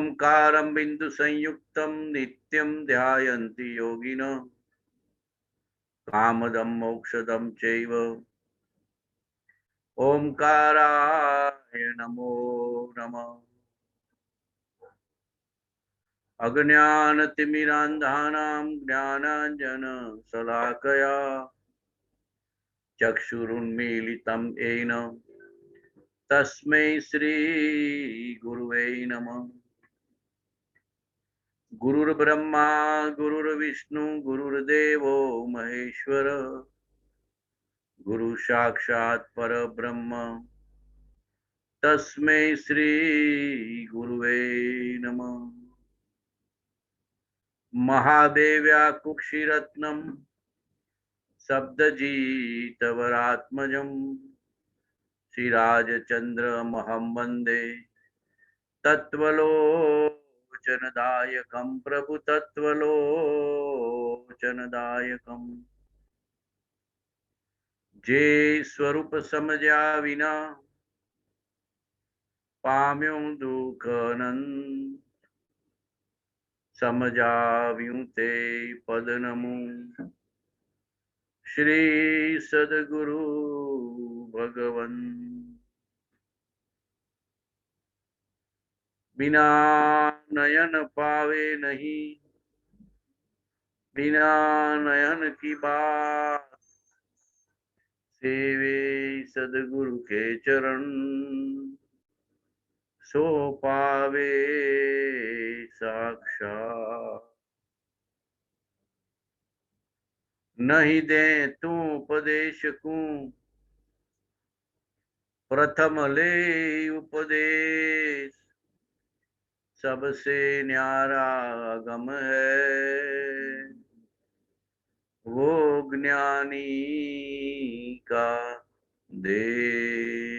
ओंकारं बिंदु संयुक्तं नित्यं ध्यायन्ति योगिनः कामदं मोक्षदं चैव ओंकाराय नमो नमः। अज्ञानतिमिरान्धानां ज्ञानाञ्जनशलाकया चक्षुरुन्मीलितं येन तस्मै श्रीगुरुवे नमः। गुरुर्ब्रह्मा गुरुर्विष्णु गुरुर्देवो महेश्वर गुरु साक्षात् परब्रह्म तस्मै श्रीगुरुवे नमः। महादेव्या कुक्षिरत्नं शब्दजीतवरात्मजं श्रीराजचन्द्रमहं वन्दे तत्त्वलोचनदायकं प्रभु तत्त्वलोचनदायकम्। जे स्वरूप समझा विना पाम्यो दुख नंद समझाव्યું તે પદ નમું શ્રી સદગુરુ ભગવન। बिना नयन पावे नहीं बिना नयन की बात सेवे सदगुरु के चरण सो पावे साक्षात। नहीं दे तू उपदेश को प्रथम ले उपदेश सबसे न्यारा गम है वो ज्ञानी का देश।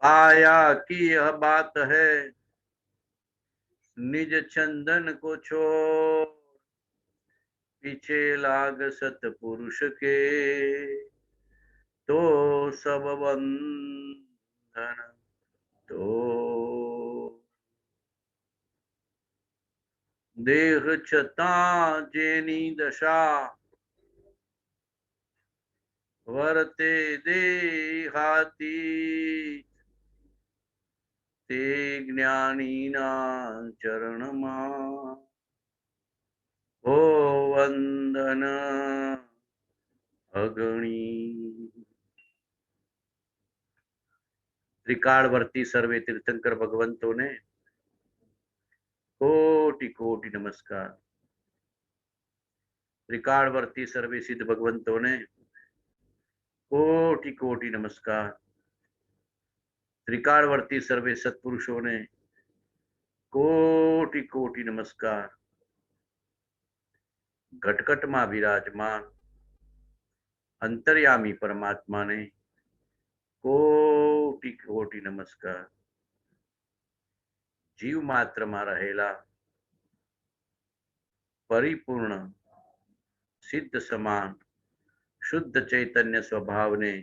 पाया की यह बात है निज चंदन को छोड़ पीछे लाग सतपुरुष के तो सब बंधन तो। देह छता जेनी दशा वर्ते देहाती ते ज्ञानी ना चरण मां हो वंदन अगणी। त्रिकालवर्ती सर्वे तीर्थंकर भगवंतों ने कोटि कोटि नमस्कार। त्रिकालवर्ती सर्वे सिद्ध भगवंतों ने कोटि कोटि नमस्कार। त्रिकालवर्ती सर्वे सत्पुरुषों ने कोटि कोटि नमस्कार। घटघट में विराजमान अंतर्यामी परमात्मा ने कोटि कोटि नमस्कार। जीव मात्र में रहेला परिपूर्ण सिद्ध समान शुद्ध चैतन्य स्वभाव ने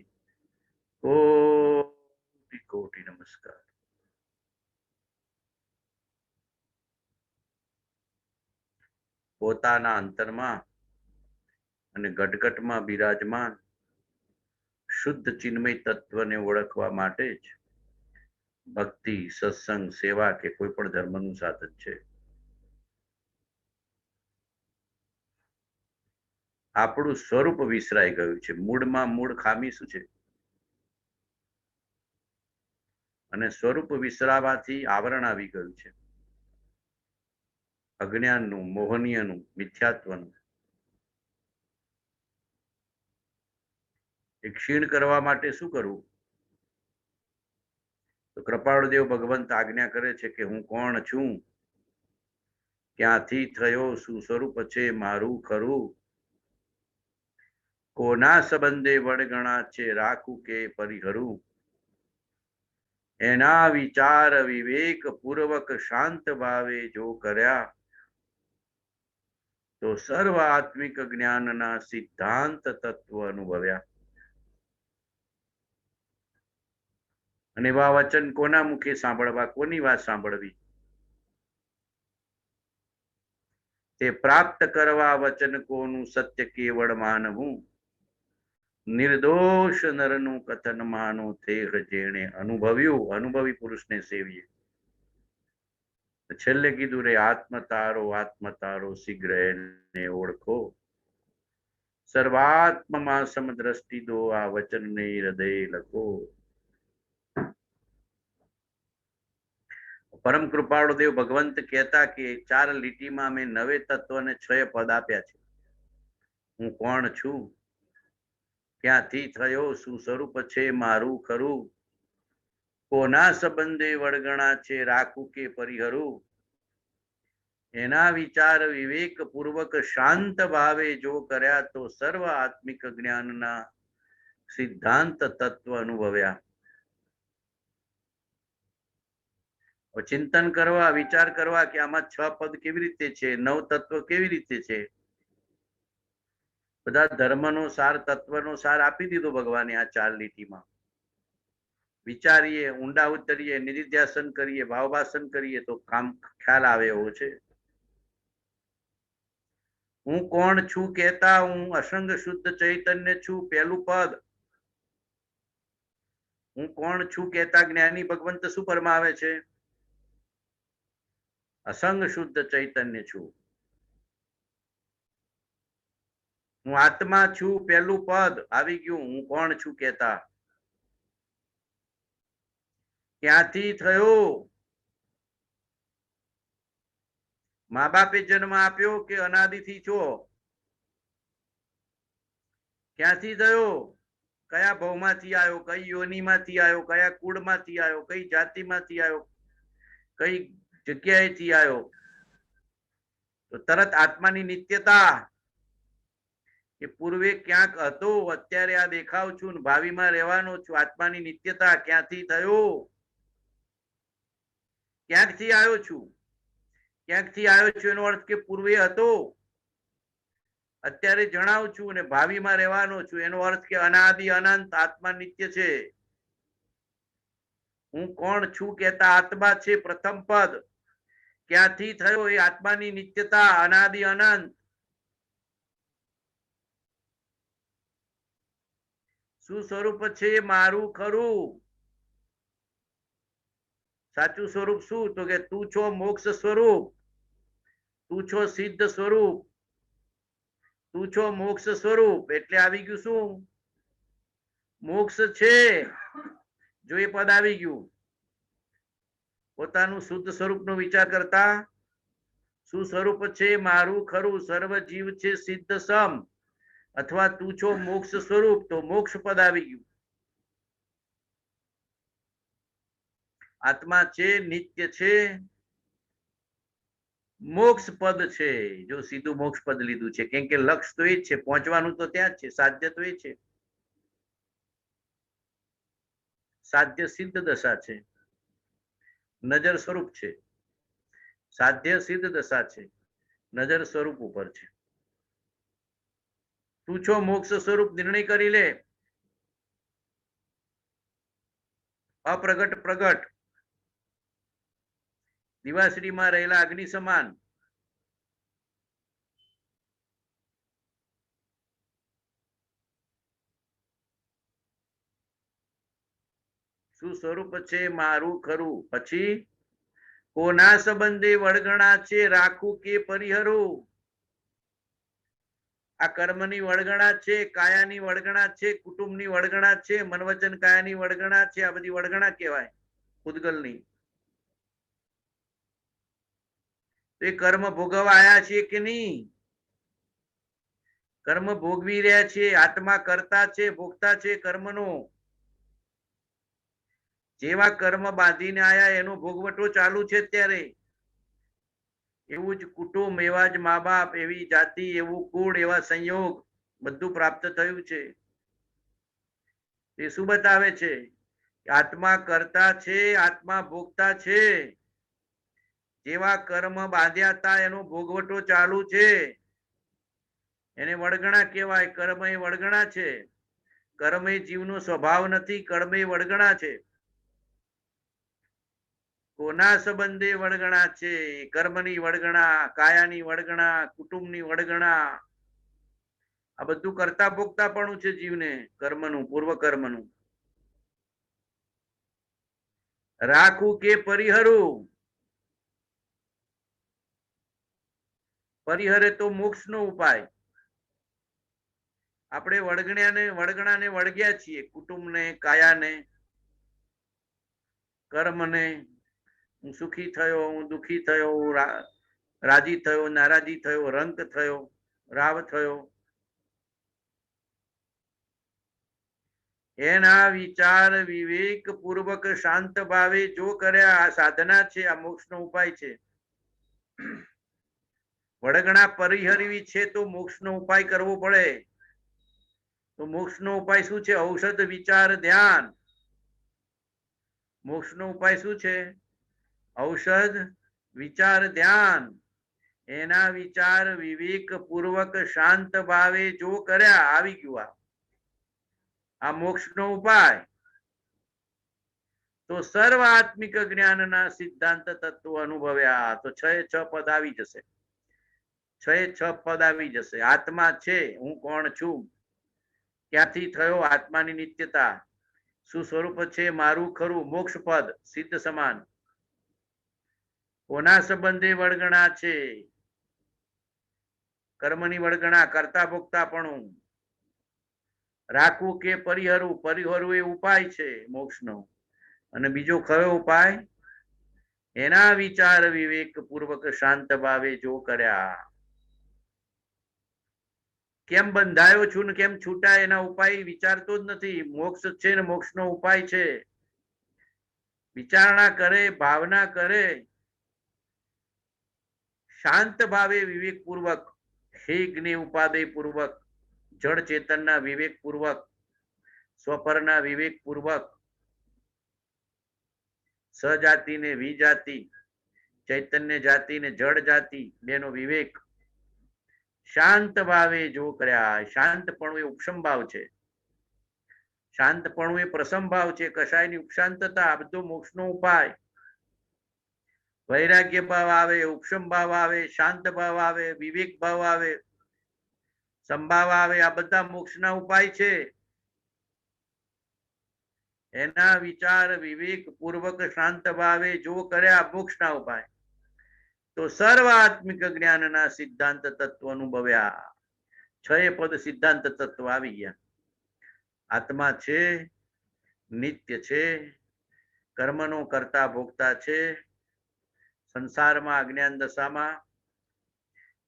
कोटि कोटि नमस्कार। પોતાના અંતરમાં અને ઘટઘટમાં બિરાજમાન શુદ્ધ ચિન્મય તત્વને ઓળખવા માટે જ ભક્તિ સત્સંગ સેવા કે કોઈ પણ ધર્મનું સાધન છે। આપણું સ્વરૂપ વિસરાઈ ગયું છે। મૂળમાં મૂળ ખામી શું છે અને સ્વરૂપ વિસરાવાથી આવરણ આવી ગયું છે અજ્ઞાનનું મોહનીયનું મિથ્યાત્વનું। એ ક્ષીણ કરવા માટે શું કરવું તો કૃપાળુદેવ ભગવંત આજ્ઞા કરે છે કે હું કોણ છું ક્યાંથી થયો શું સ્વરૂપ છે મારું ખરું કોના સંબંધે વડગણા છે રાખું કે પરિહરું। એના વિચાર વિવેક પૂર્વક શાંત ભાવે જો કર્યા તો સર્વ આત્મિક જ્ઞાનના સિદ્ધાંત તત્વ અનુભવ્યા। અને એવા વચન કોના મુખે સાંભળવા, કોની વાત સાંભળવી? તે પ્રાપ્ત કરવા વચન કોનું સત્ય કેવળ માનવું, નિર્દોષ નરનું કથન માનું તે જેણે અનુભવ્યું, અનુભવી પુરુષને સેવીએ. છેલ્લે કીધું રે આત્મ તારો શીઘ્ર એને ઓળખો, સર્વાત્મમાં સમદ્રષ્ટિ દો આ વચનને હૃદય લખો. પરમ કૃપાળુ દેવ ભગવંત કહેતા કે 4 લીટીમાં મેં 9 તત્વને 6 પદ આપ્યા છે. હું કોણ છું, ક્યાંથી થયો, શું સ્વરૂપ છે મારું ખરું, કોના સંબંધે વળગણા છે રાખું કે પરિહરું, એના વિચાર વિવેક પૂર્વક શાંત ભાવે જો કર્યા તો સર્વ આત્મિક જ્ઞાનના સિદ્ધાંત તત્વ અનુભવ્યા. ચિંતન કરવા, વિચાર કરવા કે આમાં 6 પદ કેવી રીતે છે, 9 તત્વ કેવી રીતે છે. બધા ધર્મનો સાર, તત્વનો સાર આપી દીધો ભગવાને આ 4 લીટીમાં. વિચારીએ, ઊંડા ઉતરીએ, નિધિધ્યાસન કરીએ, ભાવભાસન કરીએ તો કામ ખ્યાલ આવે એવો છે. હું કોણ છું કહેતા, હું અસંગ શુદ્ધ ચૈતન્ય છું, પહેલું પદ. હું કોણ છું કહેતા જ્ઞાની ભગવંત શું ફરમાવે છે? અસંગ શુદ્ધ ચૈતન્ય છું. હું આત્મા છું, પહેલું પદ આવી ગયું. હું કોણ છું કહેતા ક્યાંથી થયો, મા બાપે જન્મ આપ્યો કે અનાદિથી છો, ક્યાંથી થયો, કયા ભવમાંથી આવ્યો, કઈ યોનિમાંથી આવ્યો, કયા કુળમાંથી આવ્યો, કઈ જાતિમાંથી આવ્યો, કઈ જગ્યાએથી આવ્યો. તો તરત આત્માની નિત્યતા કે પૂર્વે ક્યાંક હતો, અત્યારે આ દેખાવ છું ને ભાવિમાં રહેવાનો છું. આત્માની નિત્યતા ક્યાંથી થયો, ક્યાંકથી આવ્યો છું. ક્યાંકથી આવ્યો છું એનો અર્થ કે પૂર્વે હતો, અત્યારે જણાવું છું અને ભાવિમાં રહેવાનો છું. એનો અર્થ કે અનાદિ અનંત આત્મા નિત્ય છે. હું કોણ છું કહેતા આત્મા છે પ્રથમ પદ. ક્યાંથી થયો, એ આત્માની નિત્યતા, અનાદિ અનંત. શું સ્વરૂપ છે મારું ખરું, સાચું સ્વરૂપ શું? તો કે તું છો મોક્ષ સ્વરૂપ, તું છો સિદ્ધ સ્વરૂપ, તું છો મોક્ષ સ્વરૂપ. એટલે આવી ગયું શું? મોક્ષ છે. જો એ પદ આવી ગયું, પોતાનું શુદ્ધ સ્વરૂપનો વિચાર કરતા શું સ્વરૂપ છે મારું ખરું, સર્વ જીવ છે સિદ્ધ સમ, અથવા તું છો મોક્ષ સ્વરૂપ, તો મોક્ષ પદ આવી ગયું. આત્મા છે, નિત્ય છે, મોક્ષ પદ છે. જો સીધું મોક્ષ પદ લીધું છે, કેમ કે લક્ષ તો એ જ છે, પહોંચવાનું તો ત્યાં જ છે, સાધ્ય તો એ છે. સાધ્ય સિદ્ધ દશા છે, નજર સ્વરૂપ છે. સાધ્ય સિદ્ધ દશા છે, નજર સ્વરૂપ ઉપર છે. તું છો મોક્ષ સ્વરૂપ, નિર્ણય કરી લે. અપ્રગટ પ્રગટ, દિવાસળીમાં રહેલા અગ્નિ સમાન. શું સ્વરૂપ છે મારું ખરું. પછી કોના સંબંધે વળગણા છે રાખું કે પરિહરું. આ કર્મની વળગણા છે, કાયાની વળગણા છે, કુટુંબની વળગણા છે, મનવચન કાયાની વળગણા છે. આ બધી વળગણા કહેવાય પૂતગલની. એ કર્મ ભોગવવા આયા છે કે નહીં? કર્મ ભોગવી રહ્યા છે. આત્મા કરતા છે, ભોગતા છે કર્મનો. જેવા કર્મ બાંધીને આયા એનો ભોગવટો ચાલુ છે અત્યારે. એવું જ કુટુંબ, એવા જ મા બાપ, એવી જાતિ, એવું કુળ, એવા સંયોગ બધું પ્રાપ્ત થયું છે. એ શું બતાવે છે? આત્મા કરતા છે, આત્મા ભોગતા છે. જેવા કર્મ બાંધ્યા હતા એનો ભોગવટો ચાલુ છે, એને વળગણા કહેવાય. કર્મ એ વળગણા છે. કર્મ એ જીવનો સ્વભાવ નથી, કર્મ એ વળગણા છે. કોના સંબંધે વળગણા છે? કર્મની વળગણા, કાયાની વળગણા, કુટુંબની વળગણા. આ બધું કરતા ભોગતાપણું છે જીવને, કર્મનું, પૂર્વ કર્મનું. રાખવું કે પરિહરવું? પરિહરે તો મોક્ષનો ઉપાય. આપણે વળગણાને વળગ્યા છીએ, કુટુંબને, કાયાને, કર્મને. હું સુખી થયો, હું દુઃખી થયો, હું રાજી થયો, નારાજી થયો, રંક થયો, રાવ થયો. એના વિચાર વિવેક પૂર્વક શાંત ભાવે જો કર્યા, આ સાધના છે, આ મોક્ષનો ઉપાય છે. વળગણા પરિહરવી છે તો મોક્ષનો ઉપાય કરવો પડે. તો મોક્ષનો ઉપાય શું છે? ઔષધ, વિચાર, ધ્યાન. મોક્ષનો ઉપાય શું છે? ઔષધ, વિચાર, ધ્યાન. એના વિચાર વિવેક પૂર્વક શાંત ભાવે જો કર્યા, આવી ગયું આ મોક્ષનો ઉપાય. તો સર્વ આત્મિક જ્ઞાનના સિદ્ધાંત તત્વો અનુભવ્યા. તો 6 પદ આવી જશે. 6 પદ આવી જશે. આત્મા છે, હું કોણ છું, ક્યાંથી થયો, આત્માની નિત્યતા, શું સ્વરૂપ છે મારું ખરું, મોક્ષ પદ, સિદ્ધ સમાન. કોના સંબંધે વળગણા છે? કર્મની વળગણા, કરતા ભોગતાપણું. રાખવું કે પરિહરવું? પરિહરવું એ ઉપાય છે મોક્ષનો. અને બીજો કયો ઉપાય? એના વિચાર વિવેક પૂર્વક શાંત ભાવે જો કર્યા. કેમ બંધાયો છું ને કેમ છૂટા, એના ઉપાય વિચારતો જ નથી. મોક્ષ છે ને મોક્ષનો ઉપાય છે. વિચારણા કરે, ભાવના કરે, શાંત ભાવે વિવેક પૂર્વક, હે જ્ઞે ઉપાદેય પૂર્વક, જળ ચેતનના વિવેક પૂર્વક, સ્વપરના વિવેક પૂર્વક, સજાતિ ને વિજાતિ, ચૈતન્ય જાતિ ને જળ જાતિ, બેનો વિવેક શાંત ભાવે જો કર્યા. શાંતપણું એ ઉપશમ ભાવ છે, શાંતપણું એ પ્રસમ ભાવ છે. કશાયની ઉપશાંતતા, આ બધો મોક્ષનો ઉપાય. વૈરાગ્ય ભાવ આવે, ઉપશમ ભાવ આવે, શાંત ભાવ આવે, વિવેક ભાવ આવે, સંભાવ આવે, આ બધા મોક્ષના ઉપાય છે. એના વિચાર વિવેક પૂર્વક શાંત ભાવે જો કર્યા, મોક્ષના ઉપાય. તો સર્વ આત્મિક જ્ઞાનના સિદ્ધાંત તત્વ અનુભવ્યા. 6 પદ સિદ્ધાંત તત્વ આવી ગયા. આત્મા છે, નિત્ય છે, કર્મનો કરતા ભોગતા છે, સંસારમાં અજ્ઞાન દશામાં,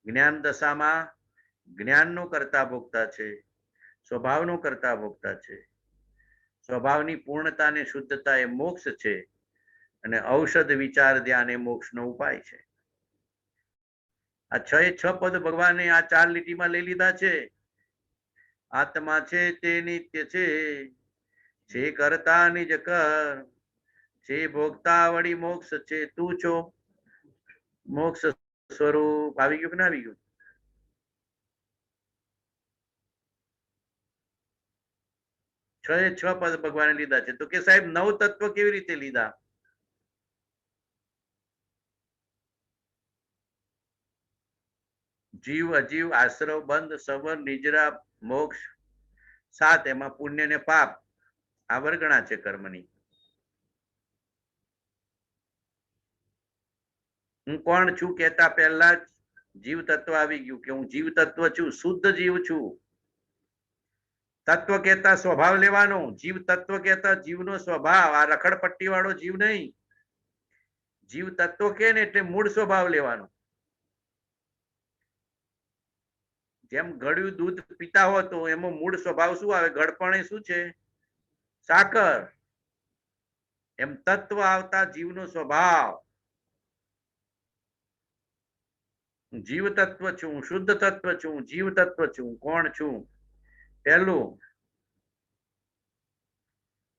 જ્ઞાન દશામાં જ્ઞાનનો કરતા ભોગતા છે, સ્વભાવનો કરતા ભોગતા છે. સ્વભાવની પૂર્ણતા ને શુદ્ધતા એ મોક્ષ છે. અને ઔષધ, વિચાર, ધ્યાન એ મોક્ષનો ઉપાય છે. આ 6 પદ ભગવાને આ 4 લીટીમાં લઈ લીધા છે. આત્મા છે તે નિત્ય છે કરતા નિજ કર, છે ભોગતા વળી મોક્ષ છે, તું છો મોક્ષ સ્વરૂપ. આવી ગયું કે ના આવી ગયું? છ પદ ભગવાને લીધા છે. તો કે સાહેબ 9 તત્વ કેવી રીતે લીધા? જીવ, અજીવ, આશ્રવ, બંધ, સબર, નિજરા, મોક્ષ 7. એમાં પુણ્ય ને પાપ આ વર્ગણા છે કર્મની. હું કોણ છું કેતા પહેલા જ જીવ તત્વ આવી ગયું કે હું જીવ તત્વ છું, શુદ્ધ જીવ છું. તત્વ કહેતા સ્વભાવ લેવાનો, જીવ તત્વ કહેતા જીવનો સ્વભાવ, આ રખડપટ્ટી વાળો જીવ નહીં. જીવ તત્વ કે ને એટલે મૂળ સ્વભાવ લેવાનો. જેમ ગળ્યું દૂધ પીતા હો તો એમાં મૂળ સ્વભાવ શું આવે? ગળપણ શું છે? સાકર. એમ તત્વ આવતા જીવનો સ્વભાવ. જીવ તત્વ છું, શુદ્ધ તત્વ છું, જીવ તત્વ છું. કોણ છું? પહેલું,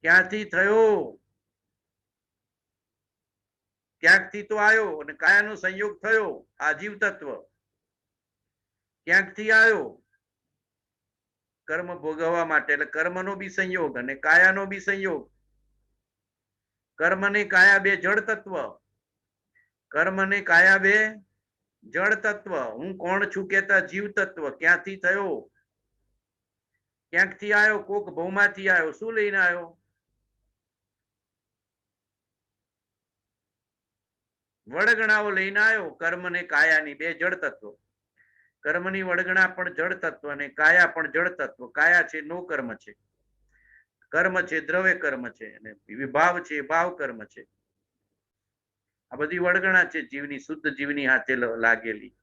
ક્યાંથી થયો? ક્યાંકથી તો આવ્યો અને કાયાનો સંયોગ થયો. આ જીવ તત્વ ક્યાંકથી આવ્યો? કર્મ ભોગવવા માટે, એટલે કર્મનો બી સંયોગ અને કાયાનો બી સંયોગ. કર્મ ને કાયા બે જળ તત્વ, કર્મ ને કાયા બે જળ તત્વ. હું કોણ છું કેતા જીવ તત્વ. ક્યાંથી થયો? ક્યાંકથી આવ્યો? કોક ભૌમાંથી આવ્યો. શું લઈને આવ્યો? વડગણાઓ લઈને આવ્યો. કર્મ ને કાયાની બે જળ તત્વો. કર્મની વડગણા પણ જળ તત્વ અને કાયા પણ જળ તત્વ. કાયા છે નો કર્મ છે, કર્મ છે દ્રવ્ય કર્મ છે, અને વિભાવ છે ભાવ કર્મ છે. આ બધી વડગણા છે જીવની, શુદ્ધ જીવની હાથે લાગેલી.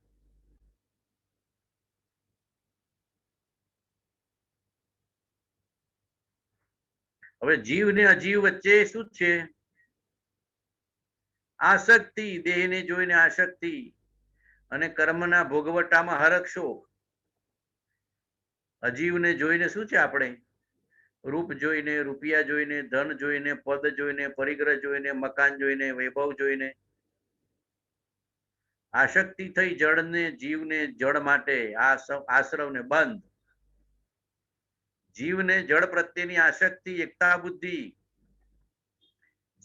હવે જીવ ને અજીવ વચ્ચે શું છે? આસક્તિ. દેહને જોઈને આસક્તિ અને કર્મના ભોગવટામાં હરખશોક. અજીવને જોઈને શું છે? આપણે રૂપ જોઈને, રૂપિયા જોઈને, ધન જોઈને, પદ જોઈને, પરિગ્રહ જોઈને, મકાન જોઈને, વૈભવ જોઈને આસક્તિ થઈ. જળને, જીવને જળ માટે આશ્રવને બંધ. જીવને જળ પ્રત્યેની આસક્તિ, એકતા બુદ્ધિ.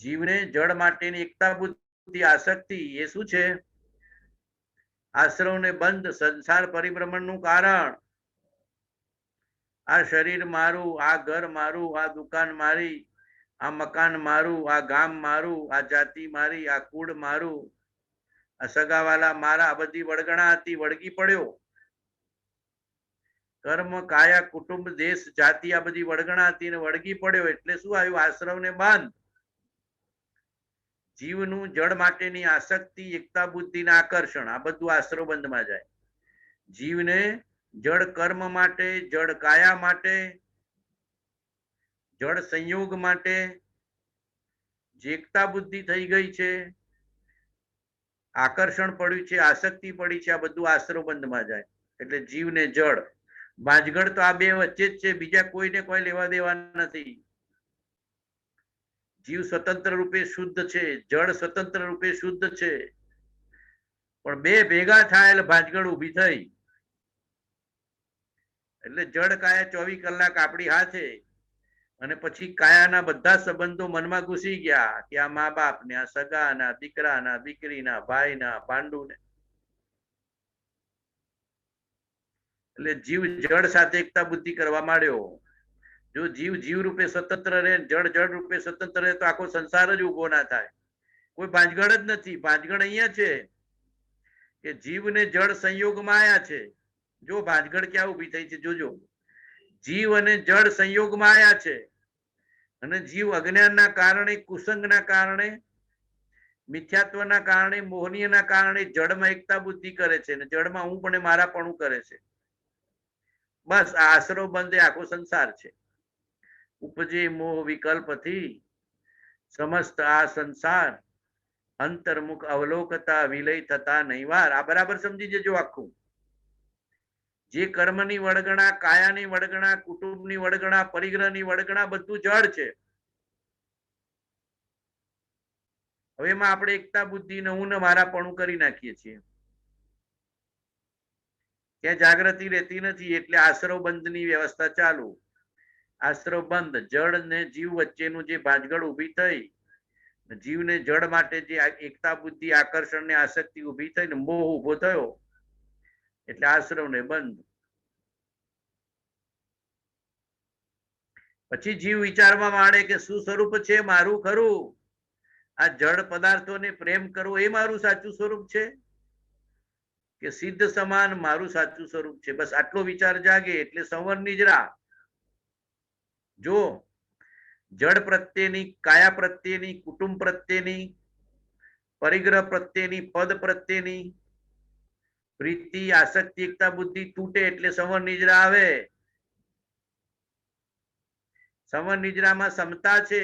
જીવને જળ માટેની એકતા બુદ્ધિ આસક્તિ એ શું છે? આશ્રવને બંધ, સંસાર પરિભ્રમણનું કારણ. આ શરીર મારું, આ ઘર મારું, આ દુકાન મારી, આ મકાન મારું, આ ગામ મારું, આ જાતિ મારી, આ કુળ મારું, આ સગાવાલા મારા. આ બધી વડગણા હતી, વળગી પડ્યો. કર્મ, કાયા, કુટુંબ, દેશ, જાતિ આ બધી વડગણા હતી ને વળગી પડ્યો. એટલે શું આવ્યું? આશ્રવને બંધ. જીવનું જળ માટેની આસક્તિ, એકતા બુદ્ધિના આકર્ષણ, આ બધું આશ્રવ બંધમાં જાય. જીવને જળ કર્મ માટે, જળ કાયા માટે, જળ સંયોગ માટે જે એકતા બુદ્ધિ થઈ ગઈ છે, આકર્ષણ પડ્યું છે, આસક્તિ પડી છે, આ બધું આશ્રવ બંધમાં જાય. એટલે જીવને જળ. ભાંજગળ તો આ બે વચ્ચે જ છે, બીજા કોઈને કોઈ લેવા દેવા નથી. જીવ સ્વતંત્ર રૂપે શુદ્ધ છે, જળ સ્વતંત્ર રૂપે શુદ્ધ છે, પણ બે ભેગા થાય એટલે ભાંજગળ ઊભી થઈ. એટલે જળ કાયા 24 કલાક આપણી હાથે, અને પછી કાયાના બધા સંબંધો મનમાં ઘૂસી ગયા કે આ મા બાપ ને, આ સગાના, દીકરાના, દીકરીના, ભાઈના, પાંડુને. એટલે જીવ જળ સાથે એકતા બુદ્ધિ કરવા માંડ્યો. જો જીવ જીવ રૂપે સ્વતંત્ર રહે, જળ જળ રૂપે સ્વતંત્ર રહે તો આખો સંસાર જ ઉભો ના થાય. કોઈ ભાંજગળ જ નથી. ભાંજગળ અહીંયા છે કે જીવને જળ સંયોગમાં આયા છે. જો ભાંજગળ ક્યાં ઉભી થઈ છે જોજો. જીવ અને જળ સંયોગમાં આયા છે, અને જીવ અજ્ઞાનના કારણે, કુસંગના કારણે, મિથ્યાત્વના કારણે, મોહનીયના કારણે જળમાં એકતા બુદ્ધિ કરે છે, અને જળમાં હું પણ મારાપણું કરે છે. બસ આ આશ્રવ બંધે આખો સંસાર છે. ઉપજે મોહ વિકલ્પથી સમસ્ત આ સંસાર, અંતર્મુખ અવલોકતા વિલય થતા નહીવાર. આ બરાબર સમજી જજો આખું. જે કર્મની વડગણા, કાયાની વડગણા, કુટુંબની વડગણા, પરિગ્રહની વડગણા બધું જળ છે. હવે એમાં આપણે એકતા બુદ્ધિ ને હું ને મારાપણું કરી નાખીએ છીએ. ત્યાં જાગૃતિ રહેતી નથી. એટલે આશ્રવ બંધની વ્યવસ્થા ચાલુ. આશ્રવ બંધ, જળ ને જીવ વચ્ચેનું જે ભાંજગળ ઊભી થઈ, જીવને જળ માટે જે એકતા બુદ્ધિ, આકર્ષણ ને આસક્તિ ઊભી થઈ ને મોહ ઊભો થયો, એટલે આશ્રવને બંધ. પછી જીવ વિચારવા માંડે કે શું સ્વરૂપ છે મારું ખરું? આ જળ પદાર્થોને પ્રેમ કરવો એ મારું સાચું સ્વરૂપ છે કે સિદ્ધ સમાન મારું સાચું સ્વરૂપ છે? બસ આટલો વિચાર જાગે એટલે સંવર નિજરા. જો જળ પ્રત્યેની, કાયા પ્રત્યેની, કુટુંબ પ્રત્યેની, પરિગ્રહ પ્રત્યેની, પદ પ્રત્યેની પ્રીતિ, આસક્તિ, એકતા બુદ્ધિ તૂટે એટલે સંવર નિજરા આવે. સંવર નિજરામાં સમતા છે,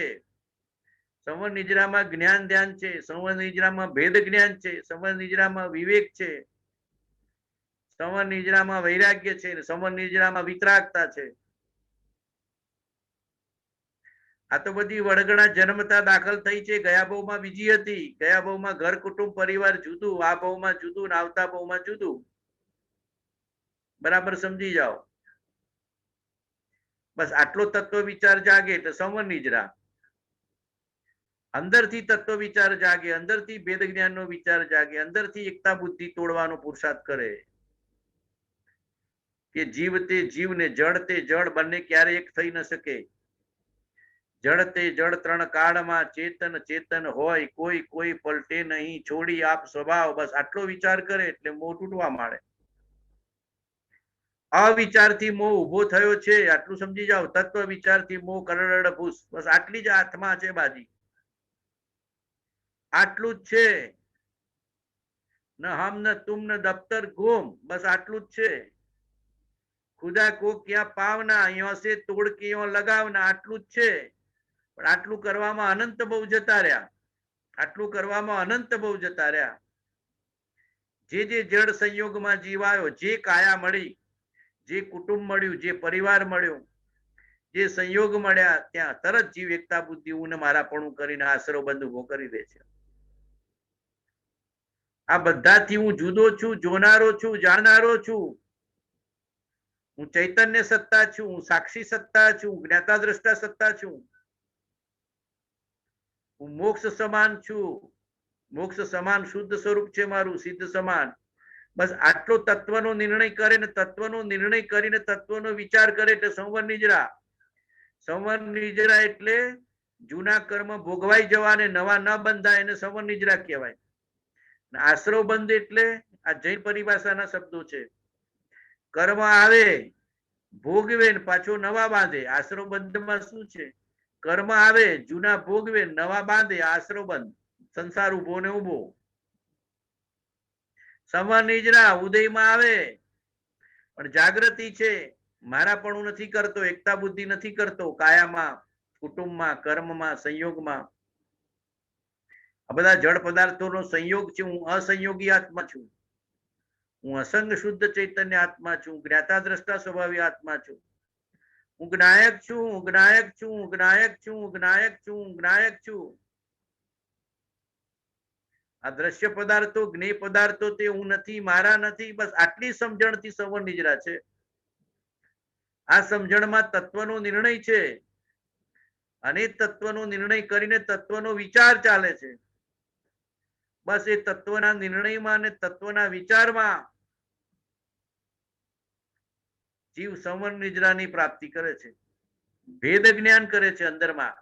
સંવર નિજરામાં જ્ઞાન ધ્યાન છે, સંવર નિજરામાં ભેદ જ્ઞાન છે, સંવર નિજરામાં વિવેક છે, સંવર નિજરામાં વૈરાગ્ય છે, સંવર નિજરામાં વિતરાગતા છે. આ તો બધી વડગણા જન્મતા દાખલ થઈ છે. ગયા ભાવમાં બીજી હતી. ગયા ભાવમાં ઘર, કુટુંબ, પરિવાર જુદું, આ ભાવમાં જુદું, આવતા ભાવમાં જુદું. બરાબર સમજી જાઓ. બસ આટલો તત્વ વિચાર જાગે એટલે સંવર નિજરા. અંદરથી તત્વ વિચાર જાગે, અંદરથી ભેદ જ્ઞાનનો વિચાર જાગે, અંદરથી એકતા બુદ્ધિ તોડવાનો પુરુષાર્થ કરે કે જીવ તે જીવ ને જળ તે જળ બંને ક્યારે એક થઈ ન શકે. જળ તે જળ ત્રણ કાળમાં ચેતન ચેતન હોય, કોઈ કોઈ પલટે નહીં, છોડી આપ સ્વભાવ. બસ આટલો વિચાર કરે એટલે મોહ તૂટવા માંડે. અવિચારથી મોહ ઉભો થયો છે આટલું સમજી જાઓ. તત્વ વિચારથી મોહ કરડ ભૂસ. બસ આટલી જ આત્મા છે બાજી, આટલું જ છે. ન હમ ન તુમ ન દફતર ગુમ. બસ આટલું જ છે. ખુદા કો ક્યાં પાવના, અહીંયા સે તોડ કે યો લગાવના. આટલું જ છે. પણ આટલું કરવામાં અનંત બહુ જતા રહ્યા, આટલું કરવામાં અનંત બહુ જતા રહ્યા. જે જે જડ સંયોગમાં જીવાયો, જે કાયા મળી, જે કુટુંબ મળ્યું, જે પરિવાર મળ્યો, જે સંયોગ મળ્યા, ત્યાં તરત જીવ એકતા બુદ્ધિ હું ને મારાપણું કરીને આશરો બંધ ઉભો કરી દે છે. આ બધાથી હું જુદો છું, જોનારો છું, જાણનારો છું. હું ચૈતન્ય સત્તા છું, હું સાક્ષી સત્તા છું, જ્ઞાતા દ્રષ્ટા સત્તા છું. હું મોક્ષ સમાન છું, મોક્ષ સમાન શુદ્ધ સ્વરૂપ છે મારું, સિદ્ધ સમાન. બસ આટલો તત્વનો નિર્ણય કરે ને તત્વનો નિર્ણય કરીને તત્વનો વિચાર કરે એટલે સંવર નિજરા. સંવર નિજરા એટલે જૂના કર્મ ભોગવાઈ જવા ને નવા ન બંધાય એને સંવર નિજરા કહેવાય. આશ્રવ બંધ એટલે આ જૈન પરિભાષાના શબ્દો છે. કર્મ આવે ભોગવે ને પાછો નવા બાંધે. આશ્રવ બંધમાં શું છે? કર્મ આવે જૂના ભોગવે નવા બાંધે, આશ્રવ બંધ. સંસાર ઉભો ને ઉભો. સંવર નિજરા ઉદયમાં આવે પણ જાગૃતિ છે, મારાપણું નથી કરતો, એકતા બુદ્ધિ નથી કરતો. કાયામાં, કુટુંબમાં, કર્મમાં, સંયોગમાં આ બધા જળ પદાર્થોનો સંયોગ છે. હું અસંયોગી આત્મા છું, હું અસંગ શુદ્ધ ચૈતન્ય આત્મા છું, જ્ઞાતા દ્રષ્ટા સ્વભાવી આત્મા છું. હું જ્ઞાયક છું, હું જ્ઞાયક છું, હું જ્ઞાયક છું, હું જ્ઞાયક છું, હું જ્ઞાયક છું. આ દ્રશ્ય પદાર્થો, જ્ઞેય પદાર્થો તે હું નથી, મારા નથી. બસ આટલી સમજણથી સંવર નિજરા છે. આ સમજણમાં તત્વનો નિર્ણય છે અને તત્વનો નિર્ણય કરીને તત્વનો વિચાર ચાલે છે. બસ એ તત્વના નિર્ણયમાં અને તત્વના વિચારમાં જીવ સંવર નિજરાની પ્રાપ્તિ કરે છે. ભેદ જ્ઞાન કરે છે અંદરમાં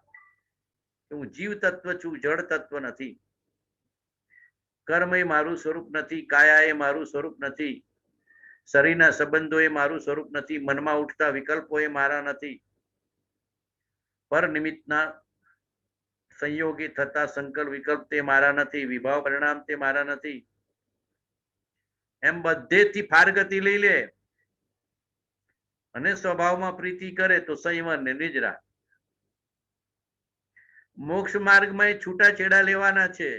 કે હું જીવ તત્વ છું, જળ તત્વ નથી. કર્મ એ મારું સ્વરૂપ નથી, કાયા એ મારું સ્વરૂપ નથી, શરીરના સંબંધો એ મારું સ્વરૂપ નથી, મનમાં ઉઠતા વિકલ્પો એ મારા નથી, પર નિમિત્તના સંયોગી થતા સંકલ્પ વિકલ્પ તે મારા નથી, વિભાવ પરિણામ તે મારા નથી. એમ બધેથી ફારગતિ લઈ લે અને સ્વભાવમાં પ્રીતિ કરે તો સંયમન ને નિજરા. મોક્ષ માર્ગમાં એ છૂટાછેડા લેવાના છે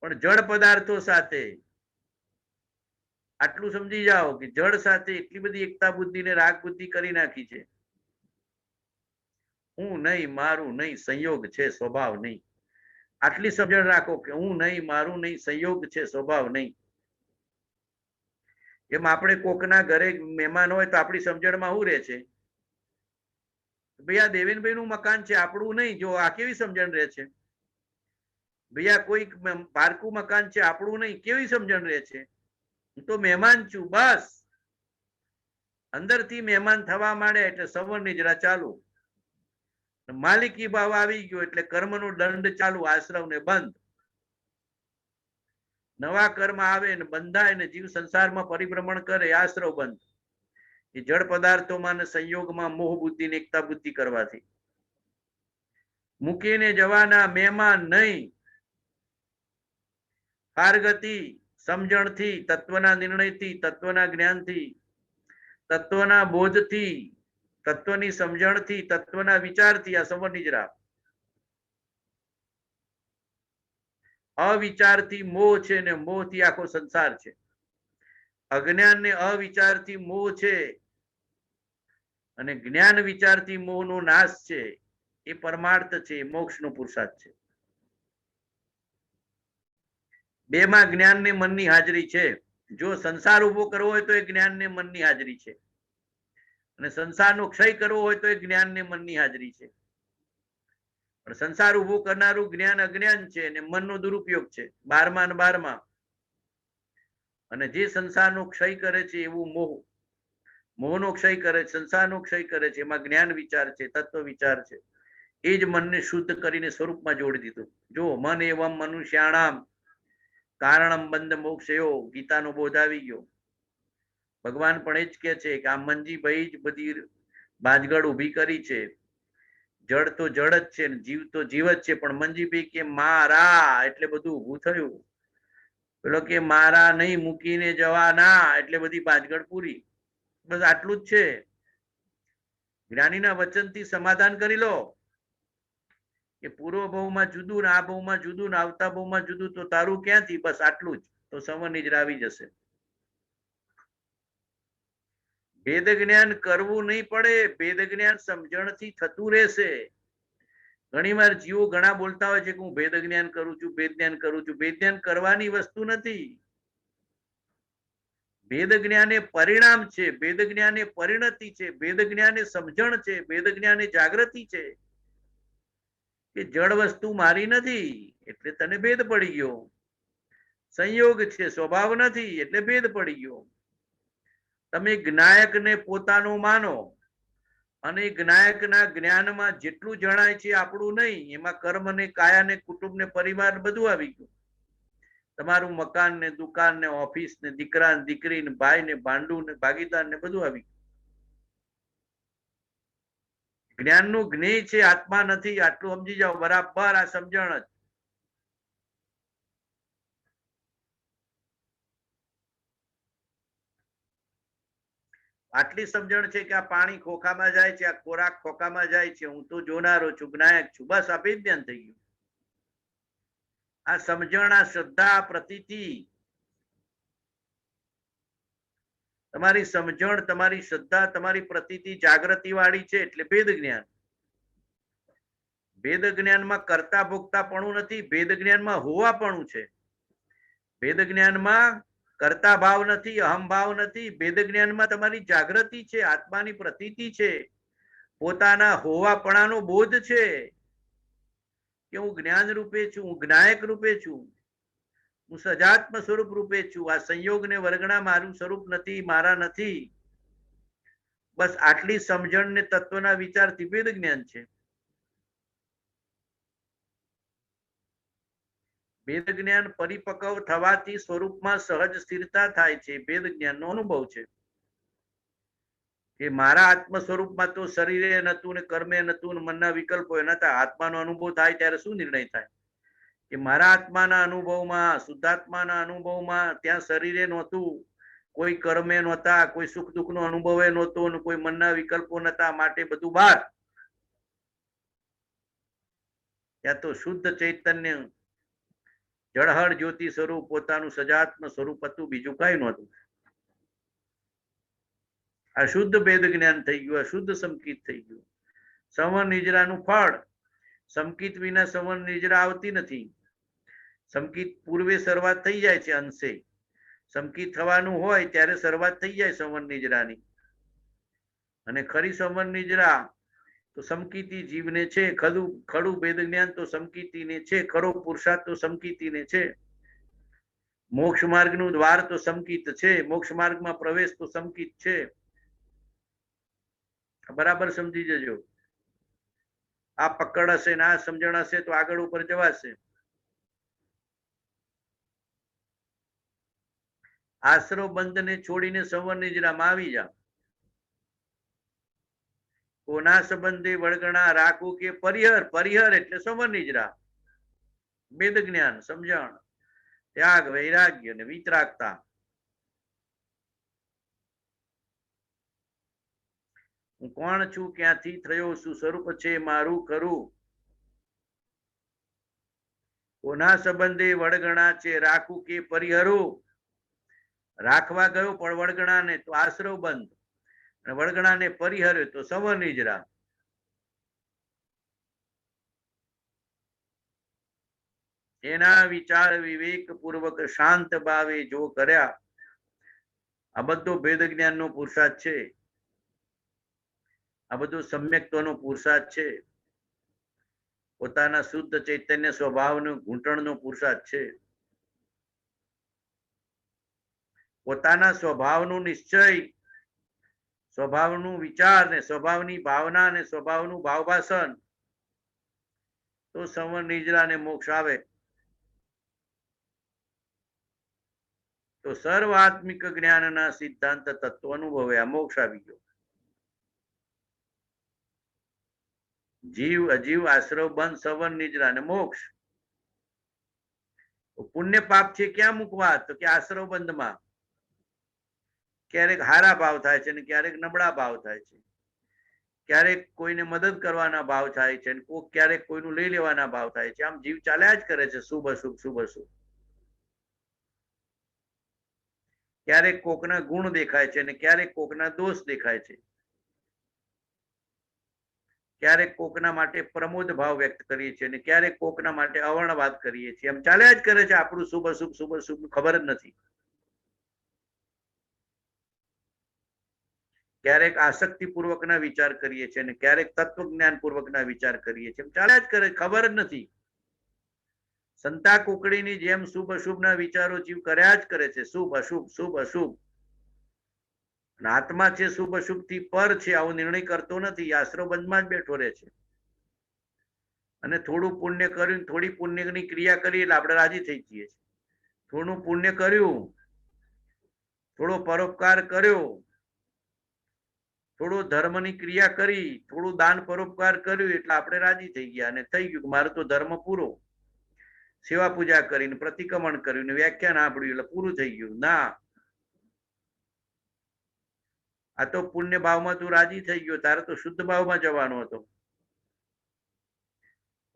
પણ જળ પદાર્થો સાથે. આટલું સમજી જાઓ કે જળ સાથે એટલી બધી એકતા બુદ્ધિ ને રાગ બુદ્ધિ કરી નાખી છે. હું નહીં, મારું નહીં, સંયોગ છે, સ્વભાવ નહીં. આટલી સમજણ રાખો કે હું નહીં, મારું નહીં, સંયોગ છે, સ્વભાવ નહીં. એમ આપણે કોકના ઘરે મહેમાન હોય તો આપણી સમજણમાં શું રહે છે? ભાઈ આ દેવેનભાઈ નું મકાન છે, આપણું નહીં. જો આ કેવી સમજણ રહે છે? ભાઈ આ કોઈ પારકું મકાન છે, આપણું નહીં. કેવી સમજણ રહે છે? હું તો મહેમાન છું. બસ અંદરથી મહેમાન થવા માંડે એટલે સંવર નિજરા ચાલુ. માલિકી ભાવ આવી ગયો એટલે કર્મનો દંડ ચાલુ, આશ્રવ ને બંધ. નવા કર્મ આવે ને બંધાય ને જીવ સંસારમાં પરિભ્રમણ કરે, આશ્રવ બંધ. એ જળ પદાર્થોમાં ને સંયોગમાં મોહ બુદ્ધિ ને એકતા બુદ્ધિ કરવાથી મૂકીને જવાના મહેમાન નહીં. પારગતિ સમજણથી, તત્વના નિર્ણયથી, તત્વના જ્ઞાનથી, તત્વના બોધથી, તત્વની સમજણથી, તત્વના વિચારથી આ સંવર નિજરા. અવિચારથી મોહ છે ને મોહથી આખો સંસાર છે. અજ્ઞાન ને અવિચારથી મોહ છે અને જ્ઞાન વિચારથી મોહનો નાશ છે. એ પરમાર્થ છે, મોક્ષનો પુરુષાર્થ છે. બેમાં જ્ઞાન ને મનની હાજરી છે. જો સંસાર ઉભો કરવો હોય તો એ જ્ઞાન ને મનની હાજરી છે અને સંસારનો ક્ષય કરવો હોય તો એ જ્ઞાન ને મનની હાજરી છે. પણ સંસાર ઉભું કરનારું જ્ઞાન અજ્ઞાન છે અને મનનો દુરુપયોગ છે, 12માં ને 12માં. અને જે સંસારનો ક્ષય કરે છે એવું મોહનો ક્ષય કરે છે, સંસારનો ક્ષય કરે છે, એમાં જ્ઞાન વિચાર છે, તત્વ વિચાર છે. એ જ મનને શુદ્ધ કરીને સ્વરૂપમાં જોડી દીધું. જો મન એવમ મનુષ્યાણામ કારણમ બંધ મોક્ષયો, ગીતાનો બોધ આવી ગયો. ભગવાન પણ એ જ કે છે કે આ મંજીભાઈ જ બધી બાજગડ ઊભી કરી છે. જળ તો જળ જ છે, જીવ તો જીવ જ છે, પણ મંજીભાઈ કે મારા એટલે બધું ઊભું થયું. પેલો કે મારા નહીં મૂકીને જવાના એટલે બધી બાજગડ પૂરી. બસ આટલું જ છે. જ્ઞાનીના વચનથી સમાધાન કરી લો કે પૂર્વ ભાવમાં જુદું ને આ ભાવમાં જુદું ને આવતા ભાવમાં જુદું, તો તારું ક્યાંથી? બસ આટલું જ, તો સંવરનિદ્રા આવી જશે. ભેદ જ્ઞાન કરવું નહીં પડે, ભેદ જ્ઞાન સમજણથી થતું રહેશે. ઘણી વાર જીવો ઘણા બોલતા હોય છે કે હું ભેદ જ્ઞાન કરું છું, ભેદ જ્ઞાન કરું છું. ભેદ જ્ઞાન કરવાની વસ્તુ નથી. ભેદ જ્ઞાન એ પરિણામ છે, ભેદ જ્ઞાન એ પરિણતિ છે, ભેદ જ્ઞાન એ સમજણ છે, ભેદ જ્ઞાન એ જાગૃતિ છે. કે જળ વસ્તુ મારી નથી એટલે તને ભેદ પડી ગયો, સંયોગ છે, સ્વભાવ નથી એટલે ભેદ પડી ગયો. તમે જ્ઞાયકને પોતાનું માનો અને જ્ઞાયકના જ્ઞાનમાં જેટલું જણાય છે આપણું નહીં, એમાં કર્મ ને કાયા ને કુટુંબ ને પરિવાર બધું આવી ગયું. તમારું મકાન ને દુકાન ને ઓફિસ ને દીકરા ને દીકરી ને ભાઈ ને ભાંડુ ને ભાગીદાર ને બધું આવી ગયું. જ્ઞાનનું જ્ઞેય છે, આત્મા નથી. આટલું સમજી જાઓ, બરાબર. આ સમજણ જ. આટલી સમજણ છે કે આ પાણી ખોખામાં જાય છે, આ ખોરાક ખોખામાં જાય છે, હું તો જોનારો છું, જ્ઞાયક છું. બસ અભિજ્ઞાન થઈ ગયું. આ સમજણ, આ શ્રદ્ધા, આ પ્રતીતિ, તમારી સમજણ, તમારી શ્રદ્ધા, તમારી પ્રતીતિ જાગૃતિ વાળી છે એટલે ભેદ જ્ઞાન. ભેદ જ્ઞાનમાં કરતા ભોગતાપણું નથી, ભેદ જ્ઞાનમાં હોવાપણું છે. ભેદ જ્ઞાનમાં કરતા ભાવ નથી, અહમભાવ નથી. ભેદ જ્ઞાનમાં તમારી જાગૃતિ છે, આત્માની પ્રતીતિ છે, પોતાના હોવાપણાનો બોધ છે કે હું જ્ઞાન રૂપે છું, હું જ્ઞાયક રૂપે છું, હું સજાત્મ સ્વરૂપ રૂપે છું. આ સંયોગ ને વર્ગણા મારું સ્વરૂપ નથી, મારા નથી. બસ આટલી સમજણ ને તત્વના વિચારથી ભેદ જ્ઞાન છે. ભેદ જ્ઞાન પરિપક્વ થવાથી સ્વરૂપમાં સહજ સ્થિરતા થાય છે. ભેદ જ્ઞાનનો અનુભવ છે કે મારા આત્મ સ્વરૂપમાં તો શરીરે નતું ને કર્મે નતું ને મનના વિકલ્પો નતા. આત્માનો અનુભવ થાય ત્યારે શું નિર્ણય થાય કે મારા આત્માના અનુભવમાં, શુદ્ધાત્માના અનુભવમાં ત્યાં શરીરે નહોતું, કોઈ કર્મે નહોતા, કોઈ સુખ દુઃખનો અનુભવ નહોતો ને કોઈ મનના વિકલ્પો નતા, માટે બધું બહાર. ત્યાં તો શુદ્ધ ચૈતન્ય જળહળ જ્યોતિ સ્વરૂપ પોતાનું સજાત્મ સ્વરૂપ હતું, બીજું કઈ નહોતું. આ શુદ્ધ ભેદ જ્ઞાન થઈ ગયું, આ શુદ્ધ સંકિત થઈ ગયું. સંવર નિજરાનું ફળ. સંકિત વિના સંવર નિજરા આવતી નથી. સંકિત પૂર્વે શરૂઆત થઈ જાય છે અંશે. સંકિત થવાનું હોય ત્યારે શરૂઆત થઈ જાય સંવર નિજરાની. અને ખરી સંવર નિજરા તો સમકીતી જીવને છે. ખડું ભેદ જ્ઞાન તો સમકીતીને છે. ખરો પુરુષાર્થ તો સમકીતીને છે. મોક્ષ માર્ગનું દ્વાર તો સમકિત છે. મોક્ષ માર્ગમાં પ્રવેશ તો સમકિત છે. બરાબર સમજી જજો. આ પકડ હશે ને આ સમજણ હશે તો આગળ ઉપર જવાશે. આશરો બંધને છોડીને સંવર નિજરામાં આવી જા. કોના સંબંધે વળગણા રાખવું કે પરિહર. પરિહર એટલે સંવર નિજરા. ભેદ જ્ઞાન, સમજણ, ત્યાગ, વૈરાગ્ય ને વિતરાગતા. હું કોણ છું, ક્યાંથી થયો, શું સ્વરૂપ છે મારું ખરું. કોના સંબંધે વળગણા છે રાખવું કે પરિહરો. રાખવા ગયો પણ વળગણા ને તો આશરો બંધ, અને વળગણા ને પરિહર્યો તો સંવર નિજરા. એના વિચાર વિવેક પૂર્વક શાંત ભાવે જો કર્યા. આ બધો ભેદ જ્ઞાનનો પુરુષાર્થ છે. આ બધું સમ્યક્ત્વનો પુરુષાર્થ છે. પોતાના શુદ્ધ ચૈતન્ય સ્વભાવનું ઘૂંટણનો પુરુષાર્થ છે. પોતાના સ્વભાવનું નિશ્ચય, સ્વભાવનું વિચાર ને સ્વભાવની ભાવના ને સ્વભાવનું ભાવભાષણ, તો સંવર નિજરા ને મોક્ષ આવે. તો સર્વાત્મિક જ્ઞાનના સિદ્ધાંત તત્વ અનુભવે આ મોક્ષ આવી ગયો. જીવ અજીવ આશ્રવ બંધ સંવર નિજરા ને મોક્ષ. પુણ્ય પાપ છે ક્યાં મૂકવા? તો કે આશ્રવ બંધમાં. ક્યારેક હારા ભાવ થાય છે ને ક્યારેક નબળા ભાવ થાય છે. ક્યારેક કોઈને મદદ કરવાના ભાવ થાય છે, ક્યારેક કોઈનું લઈ લેવાના ભાવ થાય છે. આમ જીવ ચાલ્યા જ કરે છે, શુભ અશુભ શુભ અશુભ. ક્યારેક કોકના ગુણ દેખાય છે અને ક્યારેક કોકના દોષ દેખાય છે. ક્યારેક કોકના માટે પ્રમોદ ભાવ વ્યક્ત કરીએ છીએ અને ક્યારેક કોકના માટે અવર્ણવાદ કરીએ છીએ. એમ ચાલ્યા જ કરે છે. આપણું શુભ અશુભ શુભ અશુભ ખબર જ નથી. ક્યારેક આસક્તિ પૂર્વકના વિચાર કરીએ છીએ અને ક્યારેક તત્વજ્ઞાન પૂર્વકના વિચાર કરીએ છીએ. ચાલ્યા જ કરે, ખબર જ નથી. સંતા કુકડીની જેમ શુભ અશુભના વિચારો જીવ કર્યા જ કરે છે. શુભ અશુભ શુભ અશુભ. આત્મા છે શુભ અશુભ થી પર છે, આવો નિર્ણય કરતો નથી. આશ્રવ બંધમાં જ બેઠો રહે છે. અને થોડું પુણ્ય કર્યું, થોડી પુણ્યની ક્રિયા કરી એટલે આપણે રાજી થઈ જઈએ છીએ. થોડું પુણ્ય કર્યું, થોડો પરોપકાર કર્યો, થોડો ધર્મની ક્રિયા કરી, થોડું દાન પરોપકાર કર્યું એટલે આપણે રાજી થઈ ગયા અને થઈ ગયું મારો તો ધર્મ પૂરો. સેવા પૂજા કરીને પ્રતિક્રમણ કર્યું ને વ્યાખ્યાન સાંભળ્યું એટલે પૂરું થઈ ગયું. ના, આ તો પુણ્ય ભાવમાં તું રાજી થઈ ગયો, તારે તો શુદ્ધ ભાવમાં જવાનો હતો.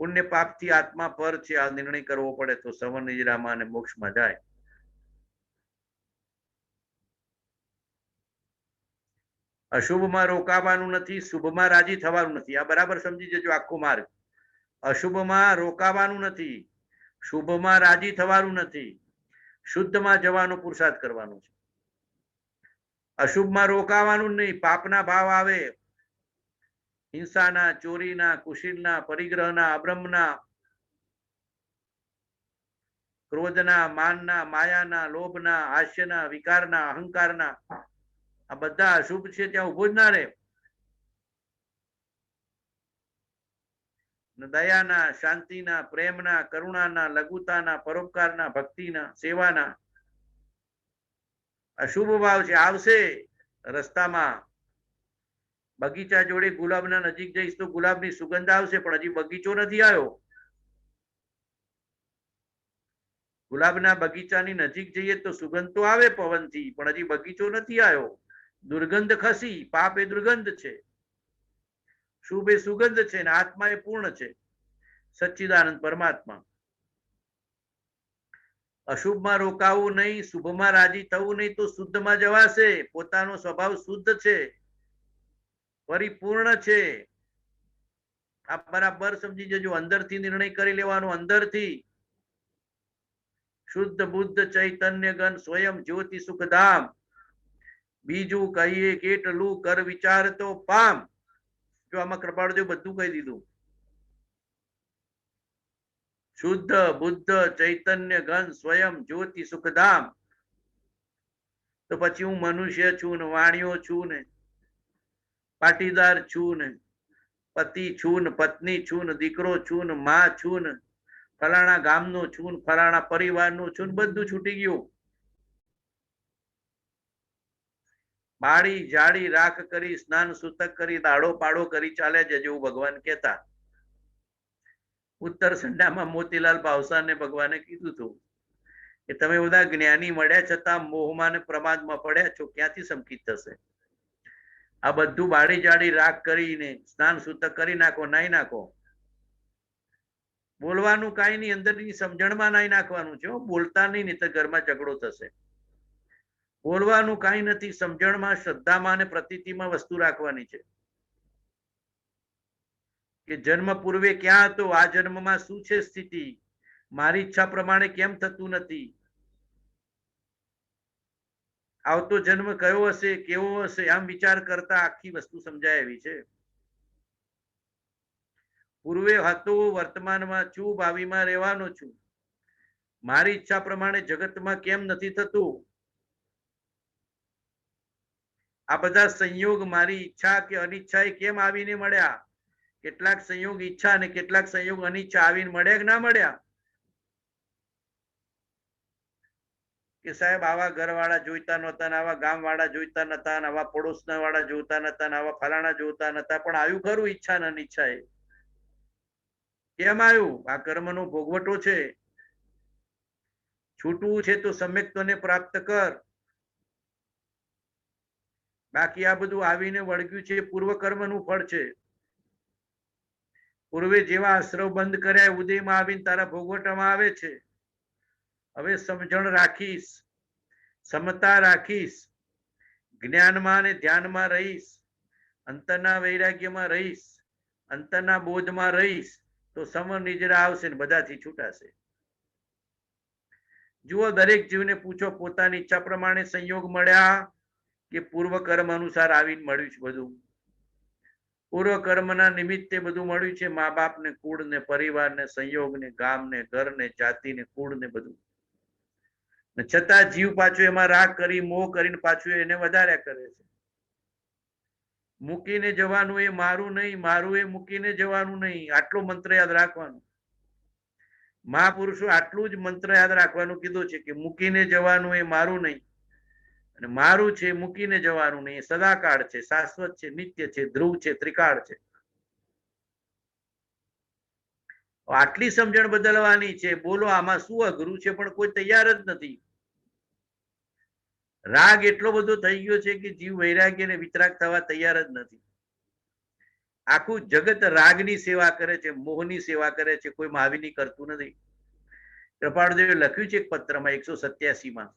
પુણ્ય પાપથી આત્મા પર છે, આ નિર્ણય કરવો પડે તો સંવર નિજરામાં અને મોક્ષમાં જાય. અશુભમાં રોકાવાનું નથી, શુભમાં રાજી થવાનું નથી. આ બરાબર સમજી જજો આખો માર્ગ. અશુભમાં રોકાવાનું નથી, શુભમાં રાજી થવાનું નથી, શુદ્ધમાં જવાનો પુરુષાર્થ કરવાનો છે. અશુભમાં રોકાવાનું નહીં. પાપના ભાવ આવે, હિંસાના, ચોરીના, કુશીલના, પરિગ્રહના, અબ્રહ્મના, ક્રોધના, માનના, માયાના, લોભના, હાસ્યના, વિકારના, અહંકારના, આ બધા અશુભ છે ત્યાં ઉભો જ ના રહે. દયાના, શાંતિના, પ્રેમના, કરુણાના, લઘુતાના, પરોપકારના, ભક્તિના, સેવાના અશુભ ભાવ છે. આવશે રસ્તામાં. બગીચા જોડે ગુલાબના નજીક જઈશ તો ગુલાબની સુગંધ આવશે, પણ હજી બગીચો નથી આવ્યો. ગુલાબના બગીચાની નજીક જઈએ તો સુગંધ તો આવે પવનથી, પણ હજી બગીચો નથી આવ્યો. દુર્ગંધ ખસી. પાપ એ દુર્ગંધ છે, શુભ એ સુગંધ છે, ને આત્મા એ પૂર્ણ છે, સચ્ચિદાનંદ પરમાત્મા. અશુભમાં રોકાવું નહીં, શુભમાં રાજી થવું નહીં, તો શુદ્ધમાં જવાશે. પોતાનો સ્વભાવ શુદ્ધ છે, પરિપૂર્ણ છે. આ બરાબર સમજી જજો. અંદરથી નિર્ણય કરી લેવાનો. અંદરથી શુદ્ધ બુદ્ધ ચૈતન્ય ગણ સ્વયં જ્યોતિ સુખધામ. બીજું કહીએ કેટલું કર વિચાર તો પામ. જો આમાં કૃપાળુદેવ બધું કહી દીધું. શુદ્ધ બુદ્ધ ચૈતન્ય ઘન સ્વયં જ્યોતિ સુખધામ. તો પછી હું મનુષ્ય છું ને, વાણિયો છું ને, પાટીદાર છું ને, પતિ છું ને, પત્ની છું ને, દીકરો છું ને, માં છું ને, ફલાણા ગામનો છું ને, ફલાણા પરિવારનો છું ને, બધું છૂટી ગયું. બાળી જાડી રાખ કરી, સ્નાન સૂતક કરી, દાડો પાડો કરી ચાલે છે, જેવું ભગવાન કહેતા. ઉત્તર સંડામાં મોતીલાલ ભાવસારને ભગવાને કીધું હતું કે તમે બધા જ્ઞાની મળ્યા છતાં મોહમાં ને પ્રમાદમાં પડ્યા છો, ક્યાંથી સંકિત થશે? આ બધું બાળી જાડી રાખ કરીને સ્નાન સૂતક કરી નાખો, નાઈ નાખો. બોલવાનું કાંઈ નહીં, અંદરની સમજણમાં નાઈ નાખવાનું છે. બોલતા નહીં, નહીં તો ઘરમાં ઝઘડો થશે. બોલવાનું કાંઈ નથી, સમજણમાં, શ્રદ્ધામાં અને પ્રતીતિમાં વસ્તુ રાખવાની છે. કે જન્મ પૂર્વે ક્યાં હતો, આ જન્મમાં શું છે સ્થિતિ, મારી ઈચ્છા પ્રમાણે કેમ થતું નથી, આવતો જન્મ કયો હશે, કેવો હશે, આમ વિચાર કરતા આખી વસ્તુ સમજાય એવી છે. પૂર્વે હતો, વર્તમાનમાં છું, ભાવિમાં રહેવાનો છું. મારી ઈચ્છા પ્રમાણે જગતમાં કેમ નથી થતું? આ બધા સંયોગ મારી ઈચ્છા કે અનિચ્છા એ કેમ આવીને મળ્યા? કેટલાક સંયોગ ઈચ્છા અને કેટલાક સંયોગ અનિચ્છા આવીને મળ્યા કે ના મળ્યા? કે સાહેબ આવા ઘરવાળા જોઈતા નહોતા, આવા ગામ વાળા જોઈતા નતા, આવા પડોશના વાળા જોતા નતા, આવા ફલાણા જોતા નતા, પણ આવ્યું ખરું ઈચ્છા ને અનિચ્છા એ. કેમ આવ્યું? આ કર્મનો ભોગવટો છે. છૂટવું છે તો સમ્યક્તને પ્રાપ્ત કર. બાકી આ બધું આવીને વળગ્યું છે પૂર્વ કર્મનું ફળ છે. પૂર્વે જેવા આશ્રવ બંધ કર્યા ઉદયમાં આવીને તારા ભોગવટામાં આવે છે. હવે સમજણ રાખીશ, સમતા રાખીશ, જ્ઞાનમાં અને ધ્યાનમાં રહીશ, અંતરના વૈરાગ્યમાં રહીશ, અંતરના બોધમાં રહીશ, તો સમ નિજરા આવશે ને બધાથી છૂટાશે. જુઓ, દરેક જીવને પૂછો, પોતાની ઈચ્છા પ્રમાણે સંયોગ મળ્યા કે પૂર્વ કર્મ અનુસાર આવીને મળ્યું છે બધું? પૂર્વ કર્મના નિમિત્તે બધું મળ્યું છે. મા બાપ ને, કુળ ને, પરિવાર ને, સંયોગ ને, ગામ ને, ઘર ને, જાતિ ને, કુળ ને બધું. છતાં જીવ પાછું એમાં રાગ કરી, મોહ કરીને પાછું એને વધાર્યા કરે છે. મૂકીને જવાનું એ મારું નહીં, મારું એ મૂકીને જવાનું નહીં. આટલો મંત્ર યાદ રાખવાનો. મહાપુરુષો આટલું જ મંત્ર યાદ રાખવાનું કીધું છે કે મૂકીને જવાનું એ મારું નહીં, અને મારું છે મૂકીને જવાનું નહીં. એ સદાકાળ છે, શાશ્વત છે, નિત્ય છે, ધ્રુવ છે, ત્રિકાળ છે. આટલી સમજણ બદલવાની છે. બોલો, આમાં શું અઘરું છે? પણ કોઈ તૈયાર જ નથી. રાગ એટલો બધો થઈ ગયો છે કે જીવ વૈરાગ્ય અને વિતરાગ થવા તૈયાર જ નથી. આખું જગત રાગની સેવા કરે છે, મોહની સેવા કરે છે, કોઈ મહાવીની કરતું નથી. કૃપાળુદેવે લખ્યું છે એક પત્રમાં 187માં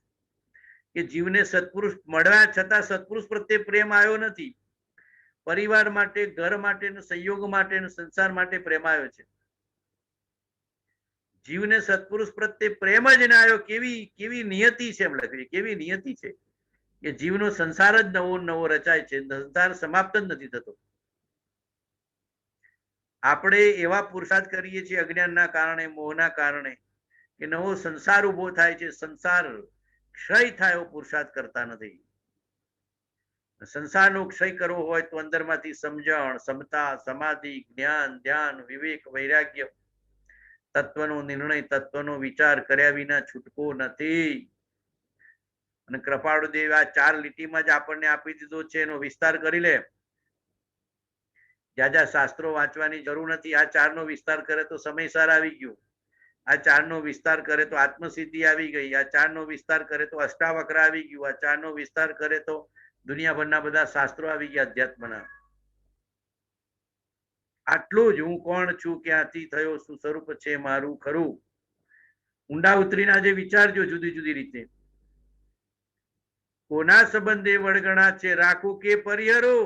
કે જીવને સત્પુરુષ મળ્યા છતાં સત્પુરુષ પ્રત્યે પ્રેમ આવ્યો નથી. પરિવાર માટે, ઘર માટે, સંયોગ માટે, સંસાર માટે પ્રેમ આવ્યો છે. જીવને સત્પુરુષ પ્રત્યે પ્રેમ જ ના આવ્યો. કેવી નિયતિ છે એમ લખ્યું. કેવી નિયતિ છે કે જીવનો સંસાર જ નવો નવો રચાય છે, સંસાર સમાપ્ત જ નથી થતો. આપણે એવા પુરુષાર્થ કરીએ છીએ અજ્ઞાનના કારણે, મોહના કારણે, કે નવો સંસાર ઉભો થાય છે. સંસાર ક્ષય થાય એવો પુરુષાર્થ કરતા નથી. સંસારનો ક્ષય કરવો હોય તો અંદરમાંથી સમજણ, સમતા, સમાધિ, જ્ઞાન, ધ્યાન, વિવેક, વૈરાગ્ય, તત્વનો નિર્ણય, તત્વનો વિચાર કર્યા વિના છૂટકો નથી. અને કૃપાળુદેવ આ 4 લીટીમાં જ આપણને આપી દીધો છે. એનો વિસ્તાર કરી લે. જ્યાં જ્યાં શાસ્ત્રો વાંચવાની જરૂર નથી. આ 4 નો વિસ્તાર કરે તો સમયસર આવી ગયું. આ 4 નો વિસ્તાર કરે તો આત્મસિદ્ધિ આવી ગઈ. આ 4 નો વિસ્તાર કરે તો અષ્ટાવક્ર આવી ગયું. આ 4 નો વિસ્તાર કરે તો દુનિયાભરના બધા શાસ્ત્રો આવી ગયા અધ્યાત્મના. આટલું જ. હું કોણ છું, ક્યાંથી થયો, શું સ્વરૂપ છે મારું ખરું. ઊંડા ઉતરીને આજે વિચારજો જુદી જુદી રીતે. કોના સંબંધે વળગણા છે, રાખો કે પરિહરો?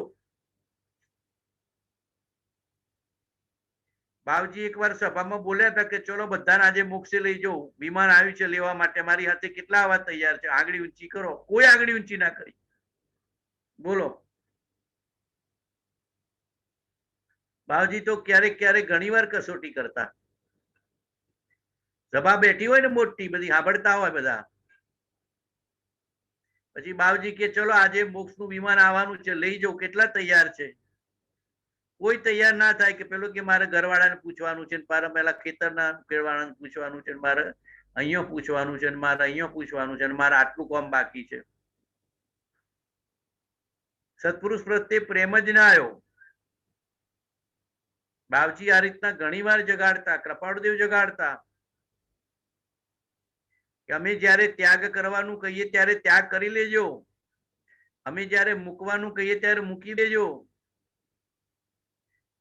બાવજી એકવાર સભામાં બોલ્યા હતા કે ચલો બધાને આજે મોક્ષે લઈ જાઉં. વિમાન આવ્યું છે લેવા માટે. મારી હાથે કેટલા આવા તૈયાર છે? આંગળી ઊંચી કરો. કોઈ આંગળી ઊંચી ના કરી. બોલો. બાવજી તો ક્યારેક ક્યારેક ઘણી વાર કસોટી કરતા. સભા બેઠી હોય ને મોટી, બધી સાંભળતા હોય બધા. પછી બાવજી કે ચલો આજે મોક્ષનું વિમાન આવવાનું છે, લઈ જાઓ. કેટલા તૈયાર છે? કોઈ તૈયાર ના થાય. કે પેલું કે મારે ઘરવાળાને પૂછવાનું છે, મારે પેલા ખેતરના ખેડવાળાને પૂછવાનું છે, મારે અહીંયા પૂછવાનું છે, મારે અહીંયા પૂછવાનું છે, મારે આટલું કામ બાકી છે. સત્પુરુષ પ્રત્યે પ્રેમ જ ના આવ્યો. બાવજી આ રીતના ઘણી વાર જગાડતા, કૃપાળુદેવ જગાડતા કે અમે જયારે ત્યાગ કરવાનું કહીએ ત્યારે ત્યાગ કરી લેજો. અમે જયારે મૂકવાનું કહીએ ત્યારે મૂકી દેજો.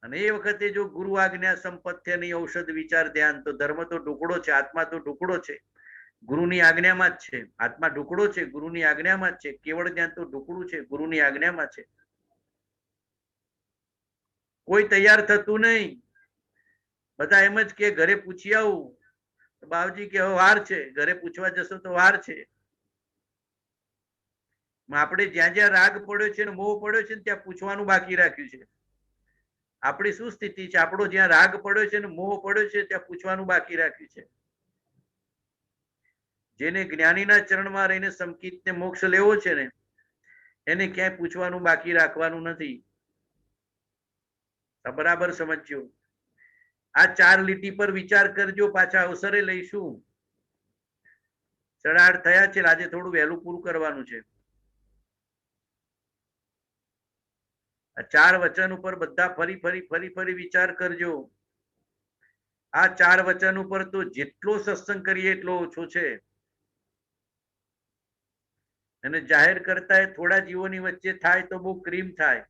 અને એ વખતે જો ગુરુ આજ્ઞા, સંપત્તિ નહીં, ઔષધ, વિચાર, ધ્યાન, તો ધર્મ તો ઢુકડો છે, આત્મા તો ઢુકડો છે, ગુરુની આજ્ઞામાં જ છે. આત્મા ઢુકડો છે, ગુરુની આજ્ઞામાં જ છે. કેવળ જ્ઞાન તો ઢુકડું છે, ગુરુની આજ્ઞામાં છે. કોઈ તૈયાર થતું નહીં. બધા એમ જ કે ઘરે પૂછી આવું. બાવજી કે વાર છે, ઘરે પૂછવા જશો તો વાર છે. આપણે જ્યાં જ્યાં રાગ પડ્યો છે ને મોહ પડ્યો છે ને ત્યાં પૂછવાનું બાકી રાખ્યું છે. આપણી શું સ્થિતિ છે? આપણો જ્યાં રાગ પડ્યો છે ને મોહ પડ્યો છે ત્યાં પૂછવાનું બાકી રાખ્યું છે. જેને જ્ઞાનીના ચરણમાં રહીને સમકિતને મોક્ષ લેવો છે ને એને ક્યાંય પૂછવાનું બાકી રાખવાનું નથી. બરાબર સમજજો. આ 4 લીટી પર વિચાર કરજો. પાછા અવસરે લઈશું. ચડાડ થયા છે, આજે થોડું વહેલું પૂરું કરવાનું છે. આ 4 વચન ઉપર બધા ફરી વિચાર કરજો. આ 4 વચન ઉપર તો જેટલો સત્સંગ કરીએ એટલો ઓછો છે. અને જાહેર કરતા થોડા જીવોની વચ્ચે થાય તો બહુ ક્રીમ થાય.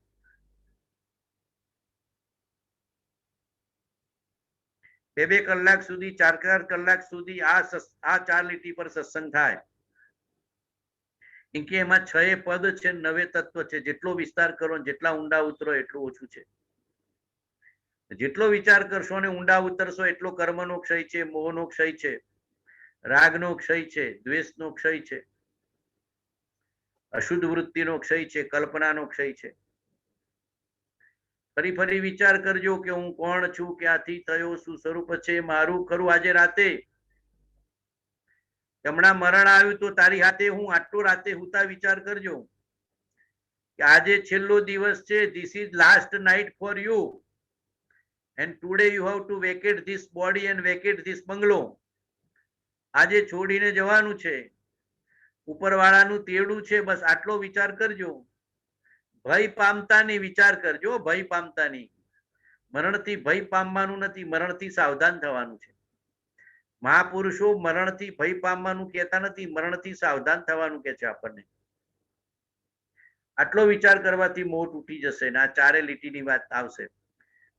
બે કલાક સુધી 4 કલાક સુધી આ 4 લીટી પર સત્સંગ થાય. કેમ કે એમાં 6 પદ છે, 9 તત્વ છે. જેટલો વિસ્તાર કરો, જેટલા ઊંડા ઉતરો એટલું ઓછું છે. જેટલો વિચાર કરશો અને ઊંડા ઉતરશો એટલો કર્મનો ક્ષય છે, મોહનો ક્ષય છે, રાગનો ક્ષય છે, દ્વેષનો ક્ષય છે, અશુદ્ધ વૃત્તિનો ક્ષય છે, કલ્પનાનો ક્ષય છે. ફરી વિચાર કરજો કે હું કોણ છું, ક્યાંથી થયો, શું સ્વરૂપ છે મારું. ખરું આજે રાતે હમણાં મરણ આવ્યું તો તારી હાથે હું આટલો રાતે હુતા વિચાર કરજો કે આજે છેલ્લો દિવસ છે. This is last night for you and today you have to vacate this body and vacate this bungalow. આજે છોડીને જવાનું છે. ઉપરવાળાનું તેડું છે. બસ આટલો વિચાર કરજો. ભય પામતા નહીં, વિચાર કરજો. ભય પામતા નહીં. મરણથી ભય પામવાનું નથી, મરણથી સાવધાન થવાનું છે. મહાપુરુષો મરણથી ભય પામવાનું કહેતા નથી, મરણથી સાવધાન થવાનું કે છે આપણને. આટલો વિચાર કરવાથી મોહ તૂટી જશે ને આ 4 લીટીની વાત આવશે.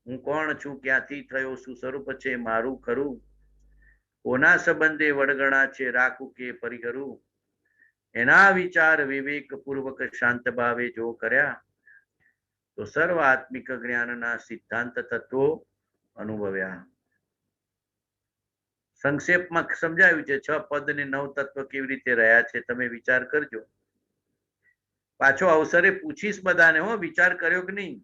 હું કોણ છું, ક્યાંથી થયો, શું સ્વરૂપ છે મારું. ખરું કોના સંબંધે વડગણા છે, રાખું કે પરિકરું. એના વિચાર વિવેક પૂર્વક શાંત ભાવે જો કર્યા તો સર્વ આત્મિક જ્ઞાનના સિદ્ધાંત તત્વો અનુભવ્યા. સંક્ષેપમાં સમજાવ્યું છે 6 પદ ને 9 તત્વ કેવી રીતે રહ્યા છે. તમે વિચાર કરજો. પાછો અવસરે પૂછીશ બધાને, હો વિચાર કર્યો કે નહીં.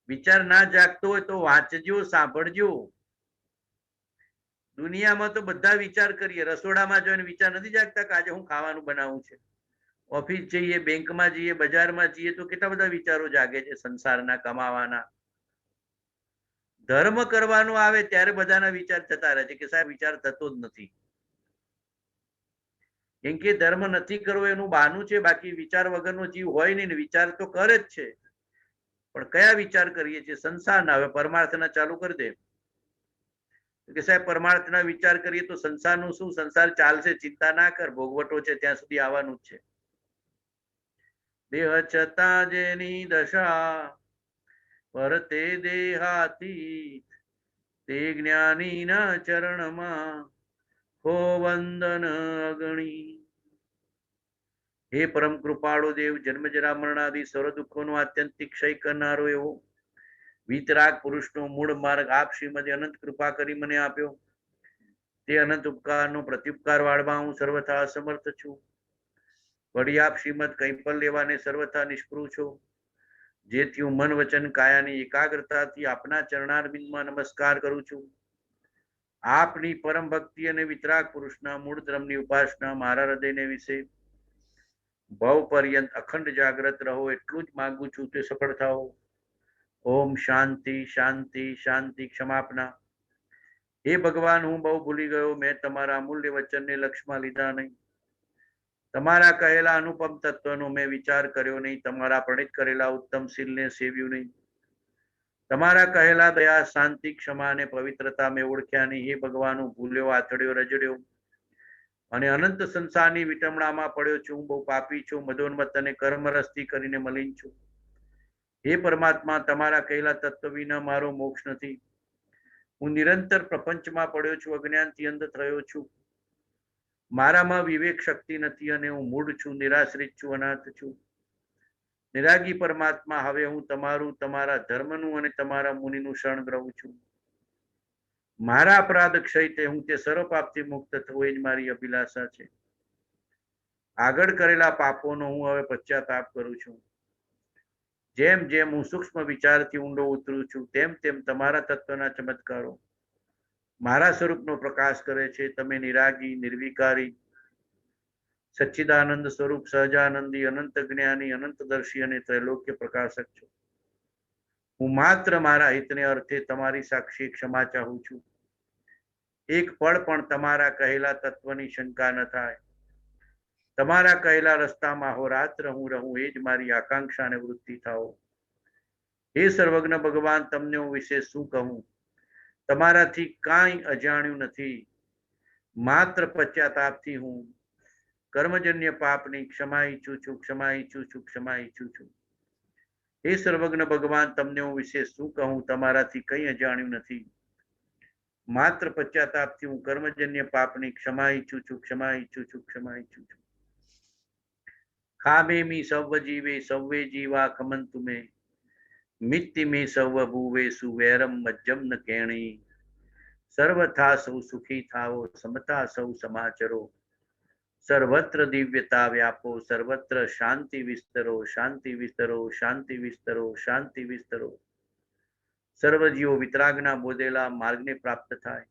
વિચાર ના જાગતો હોય તો વાંચજો, સાંભળજો. દુનિયામાં તો બધા વિચાર કરીએ. રસોડામાં જોઈને વિચાર નથી જાગતા કે આજે હું ખાવાનું બનાવવું છે. ઓફિસ જઈએ, બેંકમાં જઈએ, બજારમાં જઈએ તો કેટલા બધા વિચારો જાગે છે સંસારના, કમાવાના. ધર્મ કરવાનો આવે ત્યારે બધાના વિચાર થતા રહે છે કે સાહેબ વિચાર થતો જ નથી. કેમ કે ધર્મ નથી કરવો એનું બહાનું છે. બાકી વિચાર વગરનો જીવ હોય નહીં ને વિચાર તો કરે જ છે. પણ કયા વિચાર કરીએ છીએ? સંસારના. હવે પરમાર્થના ચાલુ કરી દે કે સાહેબ પરમાર્થના વિચાર કરીએ તો સંસારનું શું? સંસાર ચાલશે, ચિંતા ના કર. ભોગવટો છે ત્યાં સુધી આવવાનું જ છે. દેહ છતાં જેની દશા પરતે દેહાતીત તે જ્ઞાનીના ચરણમાં હો વંદન અગણી. હે પરમ કૃપાળુ દેવ, જન્મ જરા મરણાદિ સર્વ દુઃખોનો આત્યંતિક ક્ષય કરનારો એવો વિતરાગ પુરુષનો મૂળ માર્ગ આપ શ્રીમદે અનંત કૃપા કરી મને આપ્યો. તે અનંત ઉપકારનો પ્રત્યુપકાર વાળવા હું સર્વથા અસમર્થ છું. વળી આપ શ્રીમદ કંઈ પણ લેવાને સર્વથા નિષ્પૃહ છો. જેથી હું મન વચન કાયાની એકાગ્રતાથી આપના ચરણારવિંદમાં નમસ્કાર કરું છું. આપની પરમ ભક્તિ અને વિતરાગ પુરુષના મૂળ ધર્મની ઉપાસના મારા હૃદયને વિશે ભવ પર્યંત અખંડ જાગ્રત રહો એટલું જ માંગુ છું. તે સફળ થાઓ. ઓમ શાંતિ શાંતિ શાંતિ. ક્ષમાપના. હે ભગવાન, હું બહુ ભૂલી ગયો. મેં તમારા અમૂલ્ય વચનને લક્ષમાં લીધા નહીં. તમારા કહેલા અનુપમ તત્વનો મેં વિચાર કર્યો નહીં. તમારા પ્રણિત કરેલા ઉત્તમ શીલને સેવ્યું નહીં. તમારા કહેલા દયા, શાંતિ, ક્ષમા અને પવિત્રતા મેં ઓળખ્યા નહીં. હે ભગવાન, હું ભૂલ્યો, આથડ્યો, રજડ્યો અને અનંત સંસારની વિટમણામાં પડ્યો છું. હું બહુ પાપી છું, મદોન્મત્ત અને કર્મરસથી કરીને મલિન છું. હે પરમાત્મા, તમારા કહેલા તત્વ વિના મારો મોક્ષ નથી. હું નિરંતર પ્રપંચમાં પડ્યો છું, અજ્ઞાનથી અંધ થયો છું. મારામાં વિવેક શક્તિ નથી અને હું મૂઢ છું, નિરાશ્રિત છું, અનાથ છું. નિરાગી પરમાત્મા, હવે હું તમારું, તમારા ધર્મનું અને તમારા મુનિનું શરણ ગ્રહું છું. મારા અપરાધ ક્ષય તે હું તે સર્વ પાપથી મુક્ત થવું એ જ મારી અભિલાષા છે. આગળ કરેલા પાપોનો હું હવે પશ્ચાતાપ કરું છું. જેમ જેમ હું સૂક્ષ્મ વિચારથી ઊંડો ઉતરું છું તેમ તેમ તમારા તત્વના ચમત્કારો મારા સ્વરૂપનો પ્રકાશ કરે છે. તમે નિરાગી, નિર્વિકારી, સચ્ચિદાનંદ સ્વરૂપ, સહજાનંદી, અનંત જ્ઞાની, અનંતદર્શી અને ત્રૈલોક્ય પ્રકાશક છો. હું માત્ર મારા હિતને અર્થે તમારી સાક્ષી ક્ષમા ચાહું છું. એક પળ પણ તમારા કહેલા તત્વની શંકા ન થાય. તમારા કહેલા રસ્તામાં હોરાત્ર હું રહું એ જ મારી આકાંક્ષા અને વૃત્તિ થાઓ. હે સર્વજ્ઞ ભગવાન, તમને હું વિશે શું કહું? તમારાથી કાંઈ અજાણ્યું નથી. માત્ર પશ્ચાતાપથી હું કર્મજન્ય પાપની ક્ષમા ઈચ્છું છું, ક્ષમા ઈચ્છું છું, ક્ષમા ઈચ્છું છું. હે સર્વજ્ઞ ભગવાન, તમને હું વિશે શું કહું? તમારાથી કંઈ અજાણ્યું નથી. માત્ર પશ્ચાતાપથી હું કર્મજન્ય પાપની ક્ષમા ઈચ્છું છું, ક્ષમા ઈચ્છું છું, ક્ષમા ઈચ્છું છું. ખામેમી સર્વ જીવે સર્વે જીવા ખમંતુ મે મિત્તિ મે સર્વ ભૂવેસુ વૈરમ મજ્જમ ન કેણી સર્વથા સૌ સુખી થાવો સમતા સૌ સમાચરો સર્વત્ર દિવ્યતા વ્યાપો સર્વત્ર શાંતિ વિસ્તરો શાંતિ વિસ્તરો શાંતિ વિસ્તરો શાંતિ વિસ્તરો. સર્વજીવો વિતરાગના બોધેલા માર્ગને પ્રાપ્ત થાય.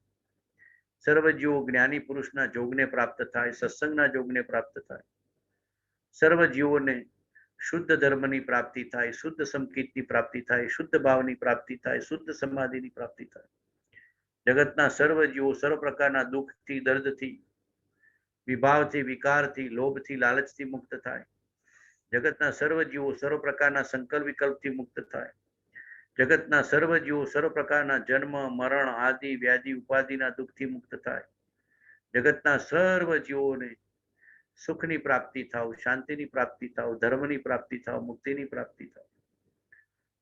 સર્વજીવો જ્ઞાની પુરુષના જોગને પ્રાપ્ત થાય, સત્સંગના જોગને પ્રાપ્ત થાય. સર્વજીવોને શુદ્ધ ધર્મની પ્રાપ્તિ થાય, શુદ્ધ સંકિતની પ્રાપ્તિ થાય, શુદ્ધ ભાવની પ્રાપ્તિ થાય, શુદ્ધ સમાધિની પ્રાપ્તિ થાય. જગતના સર્વજીવો સર્વ પ્રકારના દુઃખથી, દર્દથી, વિભાવથી, વિકારથી, લોભથી, લાલચથી મુક્ત થાય. જગતના સર્વજીવો સર્વ પ્રકારના સંકલ્પ વિકલ્પથી મુક્ત થાય. જગતના સર્વજીવો સર્વ પ્રકારના જન્મ, મરણ, આદિ, વ્યાધિ, ઉપાધિના દુઃખથી મુક્ત થાય. જગતના સર્વ જીવોને સુખની પ્રાપ્તિ થાવ, શાંતિની પ્રાપ્તિ થાવ, ધર્મની પ્રાપ્તિ થાવ, મુક્તિની પ્રાપ્તિ થાવ.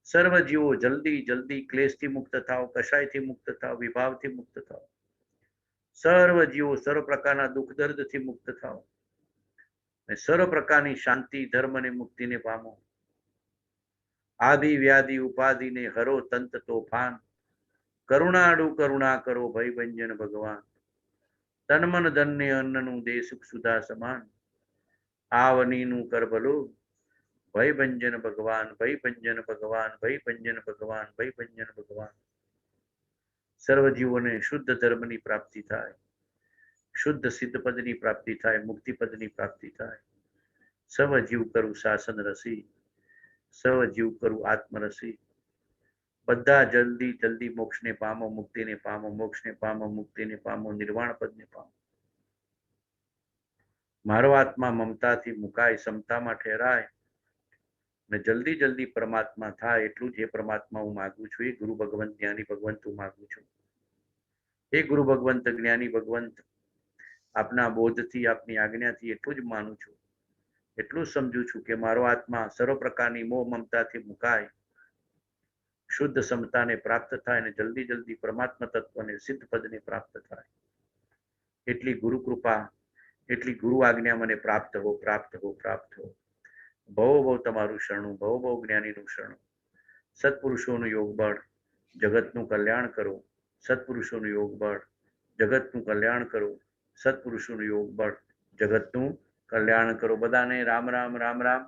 સર્વ જીવો જલ્દી જલ્દી ક્લેશથી મુક્ત થાવ, કશાયથી મુક્ત થાવ, વિભાવથી મુક્ત થાવ. સર્વ જીવો સર્વ પ્રકારના દુઃખ દર્દથી મુક્ત થાવ અને સર્વ પ્રકારની શાંતિ, ધર્મ અને મુક્તિને પામો. આદિ વ્યાધિ ઉપાધિને હરો તંત તોફાન કરુણાડુ કરુણા કરો ભય ભંજન ભગવાન. તન મન ધન્ય અન્નનું દે સુખ સુધા સમાન આવનીનું કર ભલું ભય ભંજન ભગવાન, ભય ભંજન ભગવાન, ભય ભંજન ભગવાન, ભય ભંજન ભગવાન. સર્વ જીવોને શુદ્ધ ધર્મની પ્રાપ્તિ થાય, શુદ્ધ સિદ્ધ પદની પ્રાપ્તિ થાય, મુક્તિ પદની પ્રાપ્તિ થાય. સર્વ જીવ કરું શાસન રસી, સર્વ જીવ કરું આત્મરસી. બધા જલ્દી જલ્દી મોક્ષને પામો, મુક્તિને પામો, મોક્ષને પામો, મુક્તિને પામો, નિર્વાણ પદને પામો. મારો આત્મા મમતાથી મુકાય, સમતામાં ઠેરાય ને જલ્દી જલ્દી પરમાત્મા થાય. એટલું જ એ પરમાત્મા હું માગું છું. એ ગુરુ ભગવંત જ્ઞાની ભગવંત હું માગું છું. એ ગુરુ ભગવંત જ્ઞાની ભગવંત આપના બોધથી, આપની આજ્ઞાથી એટલું જ માનું છું, એટલું જ સમજુ છું કે મારો આત્મા સર્વ પ્રકારની મોહ મમતાથી મુકાય, શુદ્ધ સમતાને પ્રાપ્ત થાય અને જલ્દી જલ્દી પરમાત્મા તત્વને સિદ્ધ પદને પ્રાપ્ત થાય. એટલી ગુરુ કૃપા, એટલી ગુરુ આજ્ઞા મને પ્રાપ્ત હો, પ્રાપ્ત હો, પ્રાપ્ત હો. બહુ બહુ તમારું શરણું, બહુ બહુ જ્ઞાનીનું શરણું. સત્પુરુષોનું યોગ બળ જગતનું કલ્યાણ કરો. સત્પુરુષોનું યોગ બળ જગતનું કલ્યાણ કરો. સત્પુરુષોનું યોગ બળ જગતનું કલ્યાણ કરો. બધાને રામ રામ, રામ રામ.